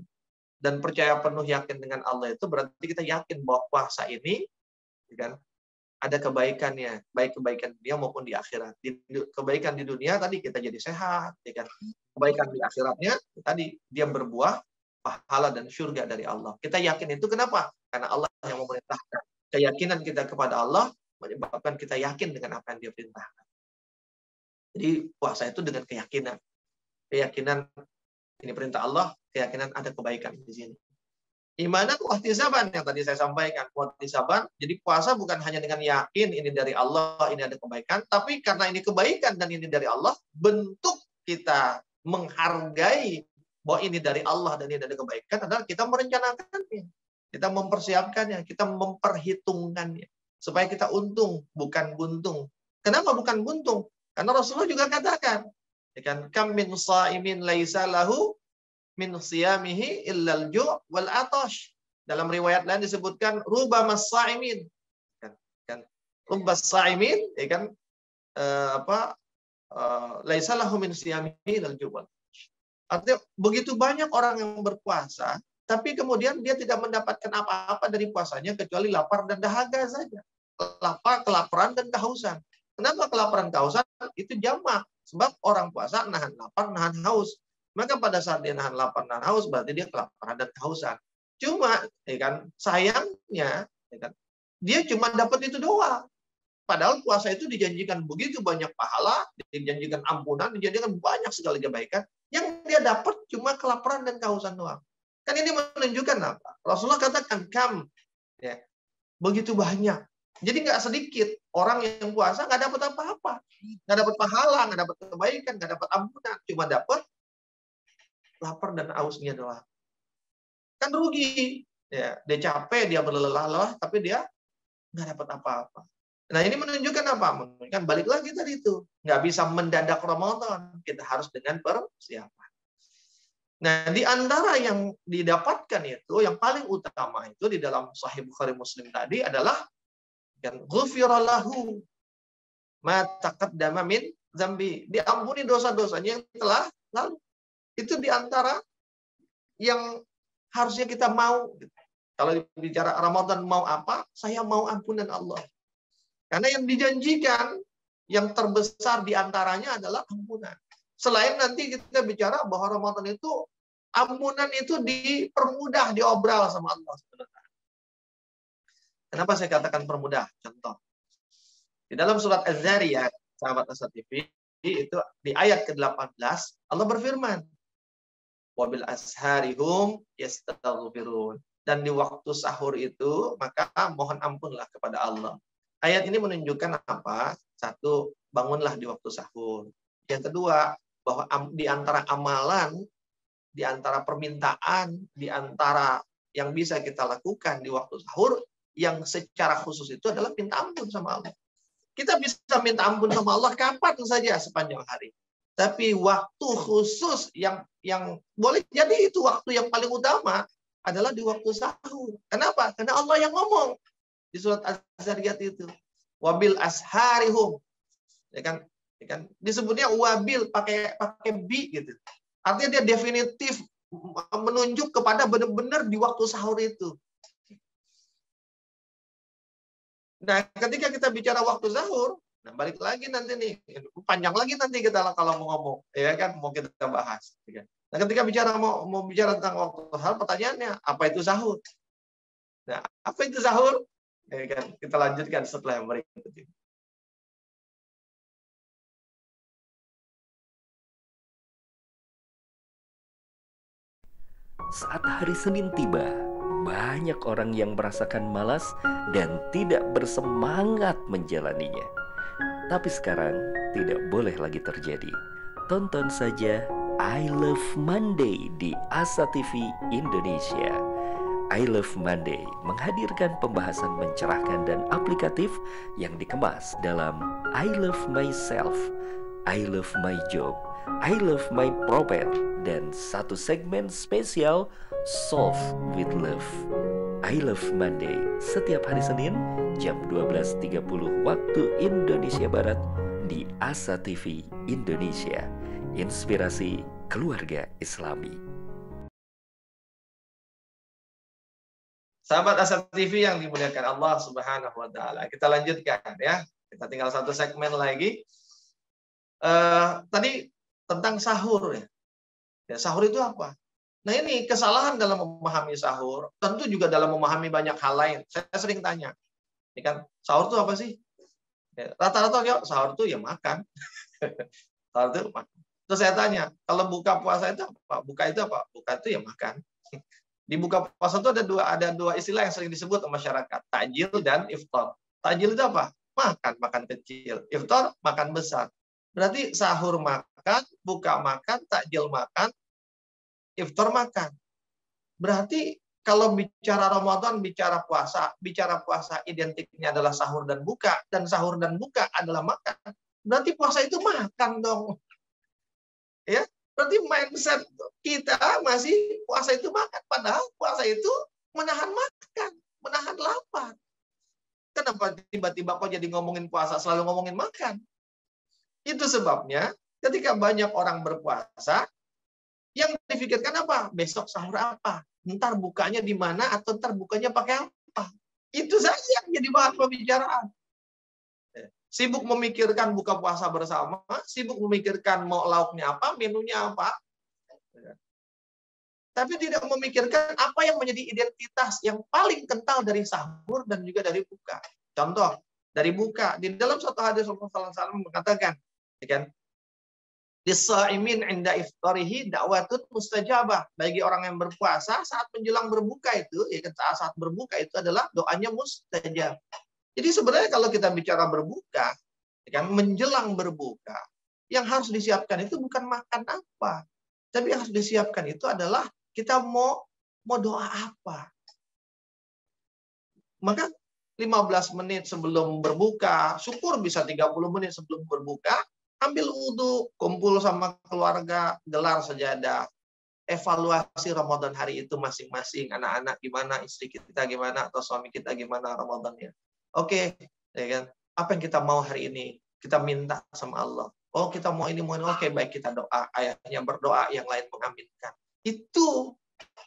A: Dan percaya penuh yakin dengan Allah itu berarti kita yakin bahwa puasa ini, ya kan, ada kebaikannya, baik kebaikan dunia maupun di akhirat. Kebaikan di dunia tadi kita jadi sehat, ya kan? Kebaikan di akhiratnya tadi dia berbuah pahala dan surga dari Allah. Kita yakin itu kenapa? Karena Allah yang memerintahkan. Keyakinan kita kepada Allah menyebabkan kita yakin dengan apa yang Dia perintahkan. Jadi puasa itu dengan keyakinan. Keyakinan ini perintah Allah, keyakinan ada kebaikan di sini. Imanan wahtisaban yang tadi saya sampaikan. Wahtisaban, jadi puasa bukan hanya dengan yakin ini dari Allah, ini ada kebaikan, tapi karena ini kebaikan dan ini dari Allah, bentuk kita menghargai bahwa ini dari Allah dan ini ada kebaikan adalah kita merencanakannya, kita mempersiapkannya, kita memperhitungkannya supaya kita untung bukan buntung. Kenapa bukan buntung? Karena Rasulullah juga katakan, ya kan, kam min shaimin laisa lahu min siyamihi illal ju' wal atash. Dalam riwayat lain disebutkan rubamas shaimin, kan rubas shaimin, ya kan, laisa lahu min siyamihi illal ju' wal atash. Artinya begitu banyak orang yang berpuasa tapi kemudian dia tidak mendapatkan apa-apa dari puasanya kecuali lapar dan dahaga saja. Lapar, kelaparan dan kehausan. Kenapa kelaparan kehausan? Itu jamak. Sebab orang puasa nahan lapar, nahan haus. Maka pada saat dia nahan lapar, nahan haus, berarti dia kelaparan dan kehausan. Cuma, ya kan, sayangnya, ya kan, dia cuma dapat itu doang. Padahal puasa itu dijanjikan begitu banyak pahala, dijanjikan ampunan, dijanjikan banyak sekali kebaikan. Yang dia dapat cuma kelaparan dan kehausan doang. Kan ini menunjukkan apa? Rasulullah katakan, kam, ya, begitu banyak. Jadi nggak sedikit orang yang puasa nggak dapat apa-apa, nggak dapat pahala, nggak dapat kebaikan, nggak dapat ampunan, cuma dapat lapar dan hausnya doang. Kan rugi, ya, dia capek, dia berlelah-lelah, tapi dia nggak dapat apa-apa. Nah ini menunjukkan apa? Menunjukkan balik lagi tadi itu, nggak bisa mendadak Ramadan, kita harus dengan persiapan. Nah, di antara yang didapatkan itu, yang paling utama itu di dalam Sahih Bukhari Muslim tadi adalah dan ghufira lahu ma taqaddama min dzambi. Diampuni dosa-dosanya yang telah lalu. Itu di antara yang harusnya kita mau. Kalau bicara Ramadan mau apa? Saya mau ampunan Allah. Karena yang dijanjikan yang terbesar di antaranya adalah ampunan. Selain nanti kita bicara bahwa Ramadan itu ampunan itu dipermudah, diobral sama Allah sebenarnya. Kenapa saya katakan permudah? Contoh. Di dalam surat Az-Zariyat, sahabat Asa TV, itu di ayat ke-18, Allah berfirman, "Wabil asharihum yastaghfirun." Dan di waktu sahur itu, maka mohon ampunlah kepada Allah. Ayat ini menunjukkan apa? Satu, bangunlah di waktu sahur. Yang kedua, bahwa di antara amalan, di antara permintaan, di antara yang bisa kita lakukan di waktu sahur, yang secara khusus itu adalah minta ampun sama Allah. Kita bisa minta ampun sama Allah kapan saja sepanjang hari. Tapi waktu khusus yang boleh jadi itu waktu yang paling utama adalah di waktu sahur. Kenapa? Karena Allah yang ngomong di surat Az-Zariyat itu. Wabil asharihum. Ya kan? Disebutnya wabil pakai bi gitu. Artinya dia definitif menunjuk kepada benar-benar di waktu sahur itu. Nah, ketika kita bicara waktu sahur, nah balik lagi nanti nih, panjang lagi nanti kita kalau mau ngomong, ya kan, mau kita bahas. Ya kan? Nah, ketika bicara mau bicara tentang waktu sahur, pertanyaannya apa itu sahur? Nah, apa itu sahur? Ya kan, kita lanjutkan setelah yang berikut ini.
B: Saat hari Senin tiba, banyak orang yang merasakan malas dan tidak bersemangat menjalaninya. Tapi sekarang tidak boleh lagi terjadi. Tonton saja I Love Monday di Asa TV Indonesia. I Love Monday menghadirkan pembahasan mencerahkan dan aplikatif yang dikemas dalam I Love Myself, I Love My Job, I Love My Prophet, dan satu segmen spesial Solve with Love. I Love Monday setiap hari Senin jam 12.30 waktu Indonesia Barat di Asa TV Indonesia. Inspirasi keluarga Islami.
A: Sahabat Asa TV yang dimuliakan Allah Subhanahu wa taala. Kita lanjutkan ya. Kita tinggal satu segmen lagi. Tadi tentang sahur ya. Sahur itu apa? Nah ini kesalahan dalam memahami sahur, tentu juga dalam memahami banyak hal lain. Saya sering tanya, ini kan sahur itu apa sih? Rata-rata ya, sahur itu ya makan. Sahur itu makan. Terus saya tanya, kalau buka puasa itu apa? Buka itu apa? Buka itu ya makan. Di buka puasa itu ada dua istilah yang sering disebut sama masyarakat, takjil dan iftar. Takjil itu apa? Makan kecil. Iftar, makan besar. Berarti sahur makan, buka makan, takjil makan, iftar makan. Berarti kalau bicara Ramadan, bicara puasa identiknya adalah sahur dan sahur dan buka adalah makan. Berarti puasa itu makan dong. Ya, berarti mindset kita masih puasa itu makan, padahal puasa itu menahan makan, menahan lapar. Kenapa tiba-tiba kok jadi ngomongin puasa selalu ngomongin makan? Itu sebabnya ketika banyak orang berpuasa, yang difikirkan apa? Besok sahur apa? Ntar bukanya di mana atau ntar bukanya pakai apa? Itu saja yang jadi bahan pembicaraan. Sibuk memikirkan buka puasa bersama, sibuk memikirkan mau lauknya apa, menunya apa. Tapi tidak memikirkan apa yang menjadi identitas yang paling kental dari sahur dan juga dari buka. Contoh, dari buka. Di dalam satu hadis Rasulullah SAW mengatakan, ya kan, Disaimin inda iftarihi da'watun mustajabah. Bagi orang yang berpuasa saat menjelang berbuka itu, ya saat berbuka itu adalah doanya mustajab. Jadi sebenarnya kalau kita bicara berbuka, ya kan, menjelang berbuka, yang harus disiapkan itu bukan makan apa, tapi yang harus disiapkan itu adalah kita mau doa apa. Maka 15 menit sebelum berbuka, syukur bisa 30 menit sebelum berbuka, ambil wudhu, kumpul sama keluarga, gelar sajadah, evaluasi Ramadan hari itu masing-masing, anak-anak gimana, istri kita gimana, atau suami kita gimana Ramadannya. Oke, ya kan? Apa yang kita mau hari ini? Kita minta sama Allah. Oh, kita mau ini, mau ini. Oke, baik, kita doa. Ayahnya berdoa, yang lain mengaminkan. Itu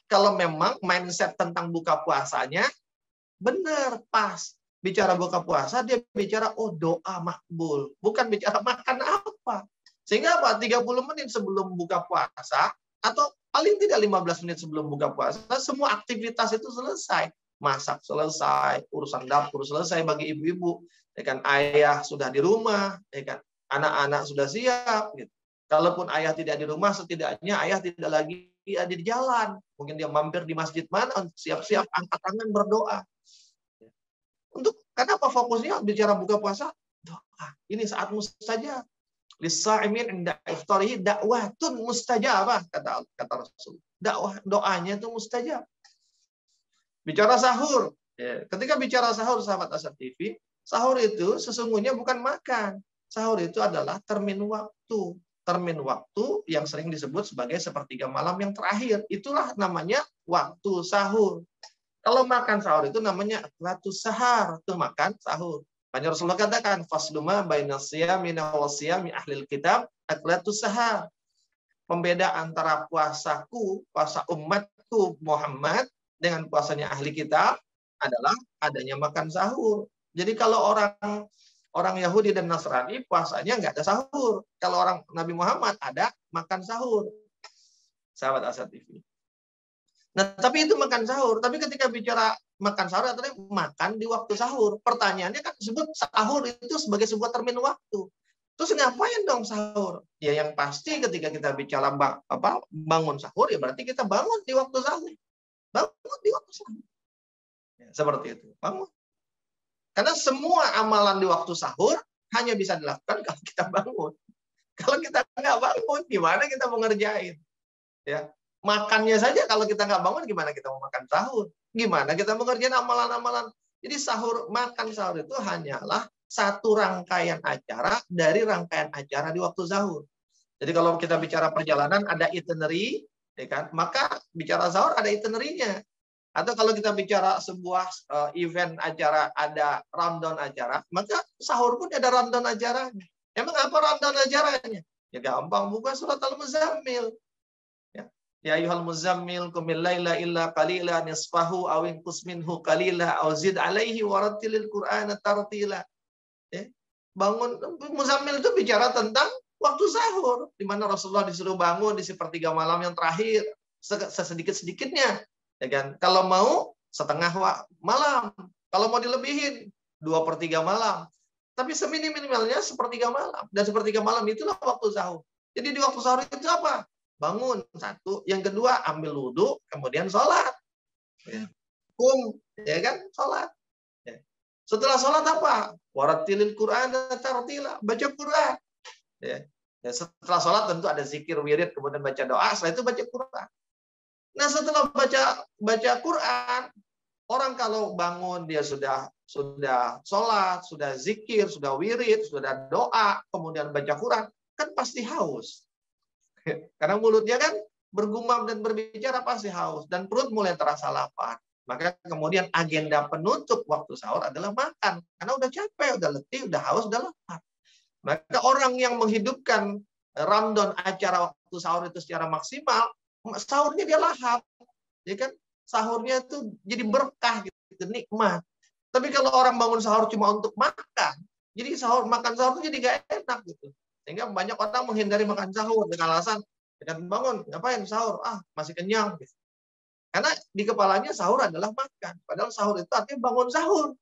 A: kalau memang mindset tentang buka puasanya benar, pas. Bicara buka puasa, dia bicara, oh doa makbul. Bukan bicara makan apa. Sehingga apa? 30 menit sebelum buka puasa, atau paling tidak 15 menit sebelum buka puasa, semua aktivitas itu selesai. Masak selesai, urusan dapur selesai bagi ibu-ibu. Ya kan? Ayah sudah di rumah, ya kan? Anak-anak sudah siap. Gitu. Kalaupun ayah tidak di rumah, setidaknya ayah tidak lagi ada di jalan. Mungkin dia mampir di masjid mana, siap-siap angkat tangan berdoa. Untuk kenapa fokusnya bicara buka puasa? Doa. Ini saat mustajab. Lisaimin inda iftarihi da'watun mustajabah, kata Rasul. Doanya itu mustajab. Bicara sahur. Ya, ketika bicara sahur, sahabat Asar TV, sahur itu sesungguhnya bukan makan. Sahur itu adalah termin waktu. Termin waktu yang sering disebut sebagai sepertiga malam yang terakhir. Itulah namanya waktu sahur. Kalau makan sahur itu namanya aklatus sahar, itu makan sahur. Makanya Rasulullah katakan, fasluma bainas siyami wa siyami ahlil kitab aklatus sahar. Pembeda antara puasaku, puasa umatku Muhammad dengan puasanya ahli kitab adalah adanya makan sahur. Jadi kalau orang Yahudi dan Nasrani puasanya nggak ada sahur. Kalau orang Nabi Muhammad ada makan sahur. Sahabat Asar TV. Nah, tapi itu makan sahur. Tapi ketika bicara makan sahur, artinya makan di waktu sahur. Pertanyaannya kan disebut sahur itu sebagai sebuah termin waktu. Terus ngapain dong sahur? Ya yang pasti ketika kita bicara bangun sahur, ya berarti kita bangun di waktu sahur. Bangun di waktu sahur. Ya, seperti itu. Bangun. Karena semua amalan di waktu sahur hanya bisa dilakukan kalau kita bangun. Kalau kita nggak bangun, gimana kita mau ngerjain? Ya. Makannya saja kalau kita nggak bangun, gimana kita mau makan sahur? Gimana kita mengerjakan amalan-amalan? Jadi makan sahur itu hanyalah satu rangkaian acara dari rangkaian acara di waktu sahur. Jadi kalau kita bicara perjalanan ada itinerary, ya kan? Maka bicara sahur ada itinerary-nya. Atau kalau kita bicara sebuah event acara, ada rundown acara, maka sahur pun ada rundown acaranya. Emang apa rundown acaranya? Ya gampang, buka surat Al-Muzammil. Ya ayyuhal muzammil qumil laila illa qalila nisfahu aw inqus minhu qalila aw zid alaihi warattilil qur'ana tartila. Ya. Bangun muzammil itu bicara tentang waktu sahur di mana Rasulullah disuruh bangun di sepertiga malam yang terakhir sesedikit-sedikitnya. Ya kan? Kalau mau setengah malam, kalau mau dilebihin 2/3 malam. Tapi seminimalnya sepertiga malam, dan sepertiga malam itulah waktu sahur. Jadi di waktu sahur itu apa? Bangun, satu. Yang kedua, ambil wudhu, kemudian sholat. Ya. Ya kan, sholat. Ya. Setelah sholat apa? Warattilil Qur'an tartila, baca Quran. Ya. Ya, setelah sholat tentu ada zikir wirid, kemudian baca doa, setelah itu baca Quran. Nah, setelah baca Quran, orang kalau bangun dia sudah sholat, sudah zikir, sudah wirid, sudah doa, kemudian baca Quran, kan pasti haus. Karena mulutnya kan bergumam dan berbicara pasti haus, dan perut mulai terasa lapar. Maka kemudian agenda penutup waktu sahur adalah makan. Karena udah capek, udah letih, udah haus, udah lapar. Maka orang yang menghidupkan rundown acara waktu sahur itu secara maksimal, sahurnya dia lahap. Ya kan? Sahurnya itu jadi berkah gitu, nikmat. Tapi kalau orang bangun sahur cuma untuk makan, jadi makan sahur itu jadi gak enak gitu. Sehingga banyak orang menghindari makan sahur dengan alasan, dengan bangun, ngapain sahur? Masih kenyang. Gitu. Karena di kepalanya sahur adalah makan. Padahal sahur itu artinya bangun sahur.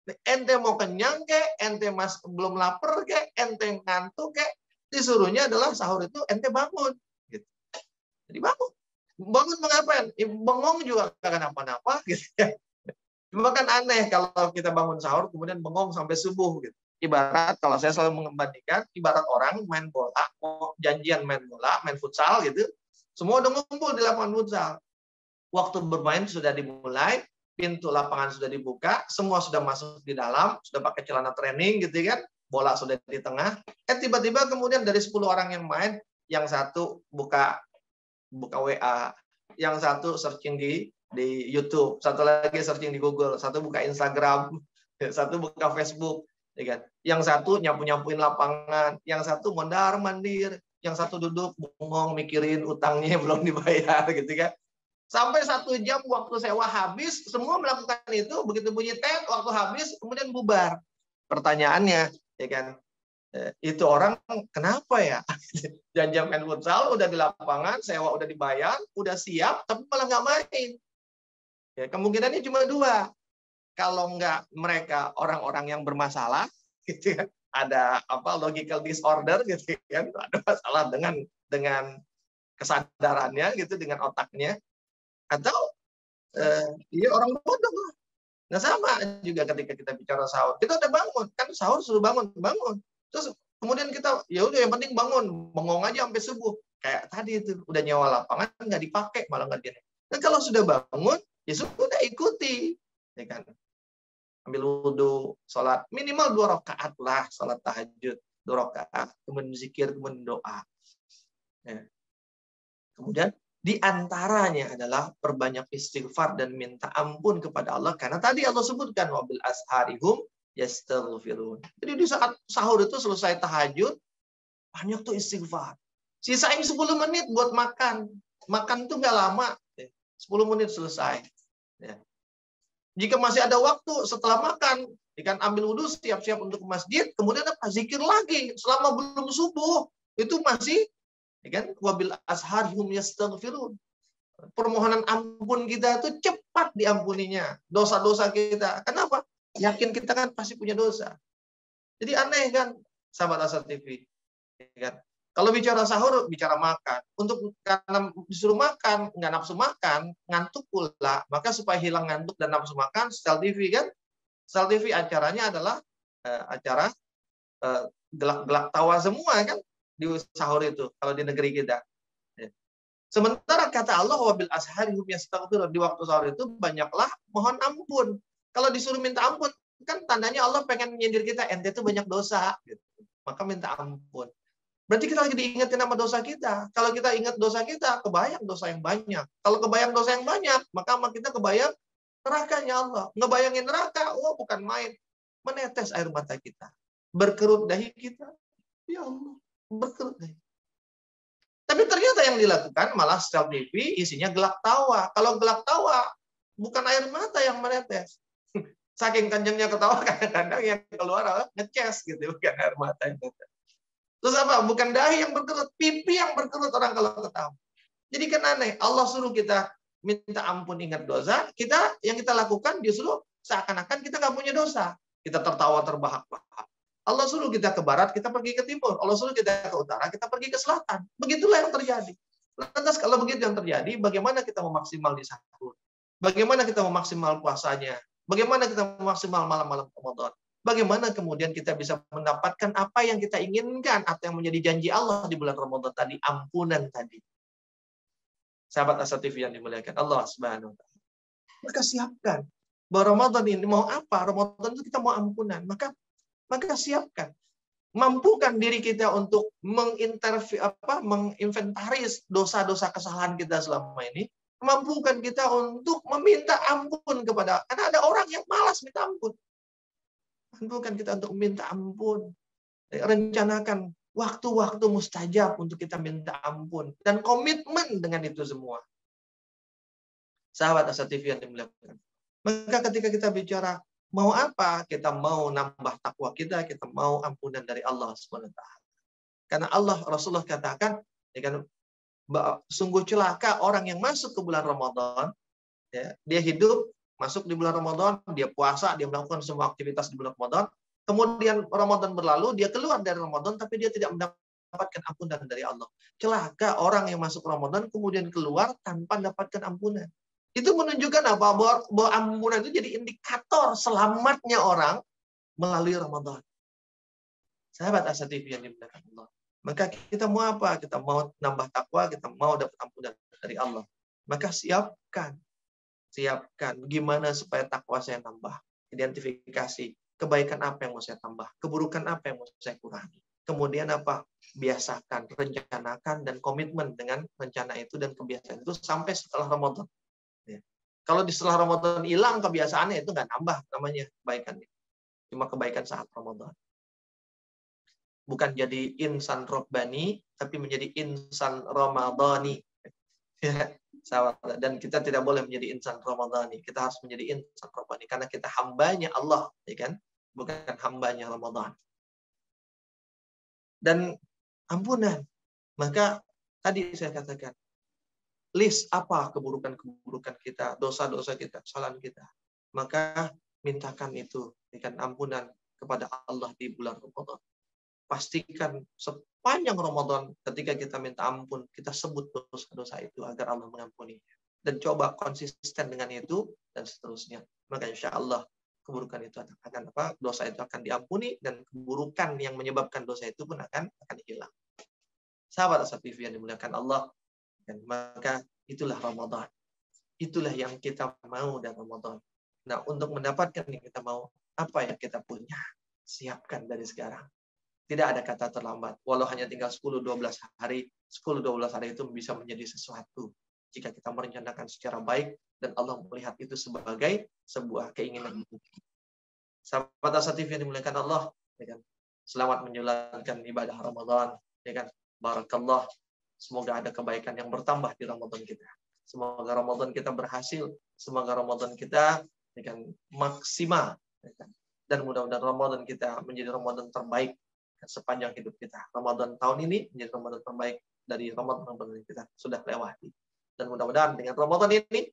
A: Ente mau kenyang kek, ente belum lapar kek, ente ngantuk kek, disuruhnya adalah sahur itu ente bangun. Gitu. Jadi bangun. Bangun mengapain? Bengong juga gak kenapa-napa. Gitu ya. Cuma kan aneh kalau kita bangun sahur kemudian bengong sampai subuh. Gitu. Ibarat, kalau saya selalu membandingkan, ibarat orang main bola, mau janjian main bola, main futsal gitu, semua udah ngumpul di lapangan futsal. Waktu bermain sudah dimulai, pintu lapangan sudah dibuka, semua sudah masuk di dalam, sudah pakai celana training gitu kan, bola sudah di tengah. Tiba-tiba kemudian dari 10 orang yang main, yang satu buka WA, yang satu searching di YouTube, satu lagi searching di Google, satu buka Instagram, satu buka Facebook, ya kan? Yang satu nyapu-nyapuin lapangan, yang satu mondar-mandir, yang satu duduk bengong mikirin utangnya belum dibayar gitu kan. Sampai 1 jam waktu sewa habis, semua melakukan itu, begitu bunyi tet, waktu habis, kemudian bubar. Pertanyaannya, ya kan, itu orang kenapa ya? Janjian main futsal, udah di lapangan, sewa udah dibayar, udah siap, tapi malah nggak main. Ya, kemungkinannya cuma 2. Kalau nggak mereka orang-orang yang bermasalah, gitu kan, ada logical disorder, gitu kan, ada masalah dengan kesadarannya, gitu, dengan otaknya. Atau dia orang bodoh. Nah sama juga ketika kita bicara sahur, kita udah bangun, kan sahur suruh bangun, terus kemudian kita ya udah yang penting bangun, bengong aja sampai subuh, kayak tadi itu udah nyawa lapangan nggak dipakai malah nggak dia. Dan kalau sudah bangun ya sudah ikuti, ya kan, ambil wudhu, sholat minimal 2 rakaat lah, sholat tahajud 2 rakaat, kemudian zikir, kemudian doa. Ya. Kemudian di antaranya adalah perbanyak istighfar dan minta ampun kepada Allah. Karena tadi Allah sebutkan, wabil asharihum yastaghfirun. Jadi di saat sahur itu selesai tahajud, banyak tuh istighfar. Sisain 10 menit buat makan. Makan itu nggak lama. 10 menit selesai. Ya. Jika masih ada waktu setelah makan, ikan ambil wudhu, siap-siap untuk ke masjid, kemudian zikir lagi selama belum subuh. Itu masih, kan, wabil asharihum yastaghfirun. Permohonan ampun kita itu cepat diampuninya. Dosa-dosa kita. Kenapa? Yakin kita kan pasti punya dosa. Jadi aneh kan, sahabat Asar TV. Kan? Kalau bicara sahur, bicara makan. Karena disuruh makan, nggak nafsu makan, ngantuk pula. Maka supaya hilang ngantuk dan nafsu makan, Setel TV kan. Setel TV acaranya adalah acara gelak-gelak tawa semua kan. Di sahur itu kalau di negeri kita. Sementara kata Allah wabil asharihum yastaghfirun, di waktu sahur itu banyaklah mohon ampun. Kalau disuruh minta ampun kan tandanya Allah pengen menyindir kita, ente itu banyak dosa gitu. Maka minta ampun. Berarti kita lagi diingetin sama dosa kita. Kalau kita ingat dosa kita, kebayang dosa yang banyak. Kalau kebayang dosa yang banyak, maka kita kebayang nerakanya Allah. Ngebayangin neraka, bukan main. Menetes air mata kita. Berkerut dahi kita. Ya Allah. Berkerut. Tapi ternyata yang dilakukan malah Setel TV isinya gelak tawa. Kalau gelak tawa bukan air mata yang menetes. Saking kencengnya ketawa kadang-kadang yang keluar ngeces gitu, bukan air mata yang menetes. Terus apa? Bukan dahi yang berkerut, pipi yang berkerut orang kalau ketawa. Jadi kan aneh. Allah suruh kita minta ampun ingat dosa, yang kita lakukan justru seakan-akan kita nggak punya dosa. Kita tertawa terbahak-bahak. Allah suruh kita ke barat, kita pergi ke timur. Allah suruh kita ke utara, kita pergi ke selatan. Begitulah yang terjadi. Lantas kalau begitu yang terjadi, bagaimana kita mau maksimal di sahur? Bagaimana kita memaksimal puasanya? Bagaimana kita memaksimal malam-malam Ramadan? Bagaimana kemudian kita bisa mendapatkan apa yang kita inginkan atau yang menjadi janji Allah di bulan Ramadan tadi, ampunan tadi. Sahabat Asa TV yang dimuliakan Allah Subhanahu wa taala. Maka siapkan bahwa Ramadan ini mau apa? Ramadan itu kita mau ampunan. Maka siapkan. Mampukan diri kita untuk menginventaris dosa-dosa kesalahan kita selama ini. Mampukan kita untuk meminta ampun kepada, karena ada orang yang malas minta ampun. Mampukan kita untuk minta ampun. Rencanakan waktu-waktu mustajab untuk kita minta ampun. Dan komitmen dengan itu semua. Sahabat Asa TV yang dimuliakan. Maka ketika kita bicara mau apa? Kita mau nambah takwa kita mau ampunan dari Allah SWT. Karena Rasulullah katakan, sungguh celaka orang yang masuk ke bulan Ramadan, ya, dia hidup, masuk di bulan Ramadan, dia puasa, dia melakukan semua aktivitas di bulan Ramadan, kemudian Ramadan berlalu, dia keluar dari Ramadan, tapi dia tidak mendapatkan ampunan dari Allah. Celaka orang yang masuk Ramadan, kemudian keluar tanpa mendapatkan ampunan. Itu menunjukkan apa? Bahwa ampunan itu jadi indikator selamatnya orang melalui Ramadan. Sahabat Asa TV yang dimuliakan Allah. Maka kita mau apa? Kita mau nambah takwa, kita mau dapat ampunan dari Allah. Maka siapkan gimana supaya takwa saya nambah. Identifikasi kebaikan apa yang mau saya tambah, keburukan apa yang mau saya kurangi. Kemudian apa? Biasakan, rencanakan, dan komitmen dengan rencana itu dan kebiasaan itu sampai setelah Ramadan. Ya. Kalau di setelah Ramadan hilang kebiasaannya, itu nggak nambah namanya kebaikannya. Cuma kebaikan saat Ramadan. Bukan jadi insan robbani, tapi menjadi insan ramadhani. Ya, dan kita tidak boleh menjadi insan ramadhani. Kita harus menjadi insan robbani karena kita hambanya Allah, ya kan? Bukan hambanya Ramadan. Dan ampunan. Maka tadi saya katakan, list apa keburukan-keburukan kita, dosa-dosa kita, kesalahan kita. Maka mintakan itu, berikan ampunan kepada Allah di bulan Ramadan. Pastikan sepanjang Ramadan ketika kita minta ampun, kita sebut dosa-dosa itu agar Allah mengampuni. Dan coba konsisten dengan itu dan seterusnya. Maka insya Allah keburukan itu dosa itu akan diampuni dan keburukan yang menyebabkan dosa itu pun akan hilang. Sahabat Asa TV yang dimuliakan Allah. Dan maka itulah Ramadan. Itulah yang kita mau dari Ramadan. Nah, untuk mendapatkan yang kita mau, apa yang kita punya? Siapkan dari sekarang. Tidak ada kata terlambat. Walau hanya tinggal 10-12 hari, 10-12 hari itu bisa menjadi sesuatu. Jika kita merencanakan secara baik, dan Allah melihat itu sebagai sebuah keinginan. Sahabat Asa TV yang dimuliakan Allah, ya kan? Selamat menjalankan ibadah Ramadan. Ya kan? Barakallah. Semoga ada kebaikan yang bertambah di Ramadan kita. Semoga Ramadan kita berhasil. Semoga Ramadan kita maksimal. Dan mudah-mudahan Ramadan kita menjadi Ramadan terbaik sepanjang hidup kita. Ramadan tahun ini menjadi Ramadan terbaik dari Ramadan yang kita sudah lewati. Dan mudah-mudahan dengan Ramadan ini,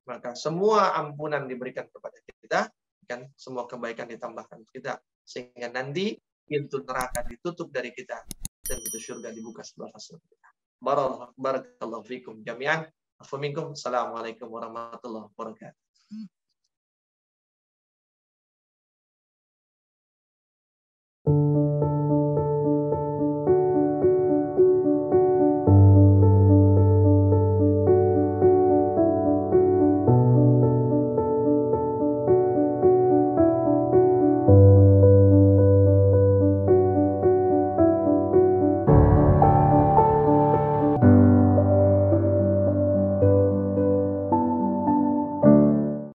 A: maka semua ampunan diberikan kepada kita, dan semua kebaikan ditambahkan kita. Sehingga nanti pintu neraka ditutup dari kita, dan pintu surga dibuka sebelah kanan kita. Barakallahu fikum jami'an. Assalamualaikum warahmatullahi wabarakatuh.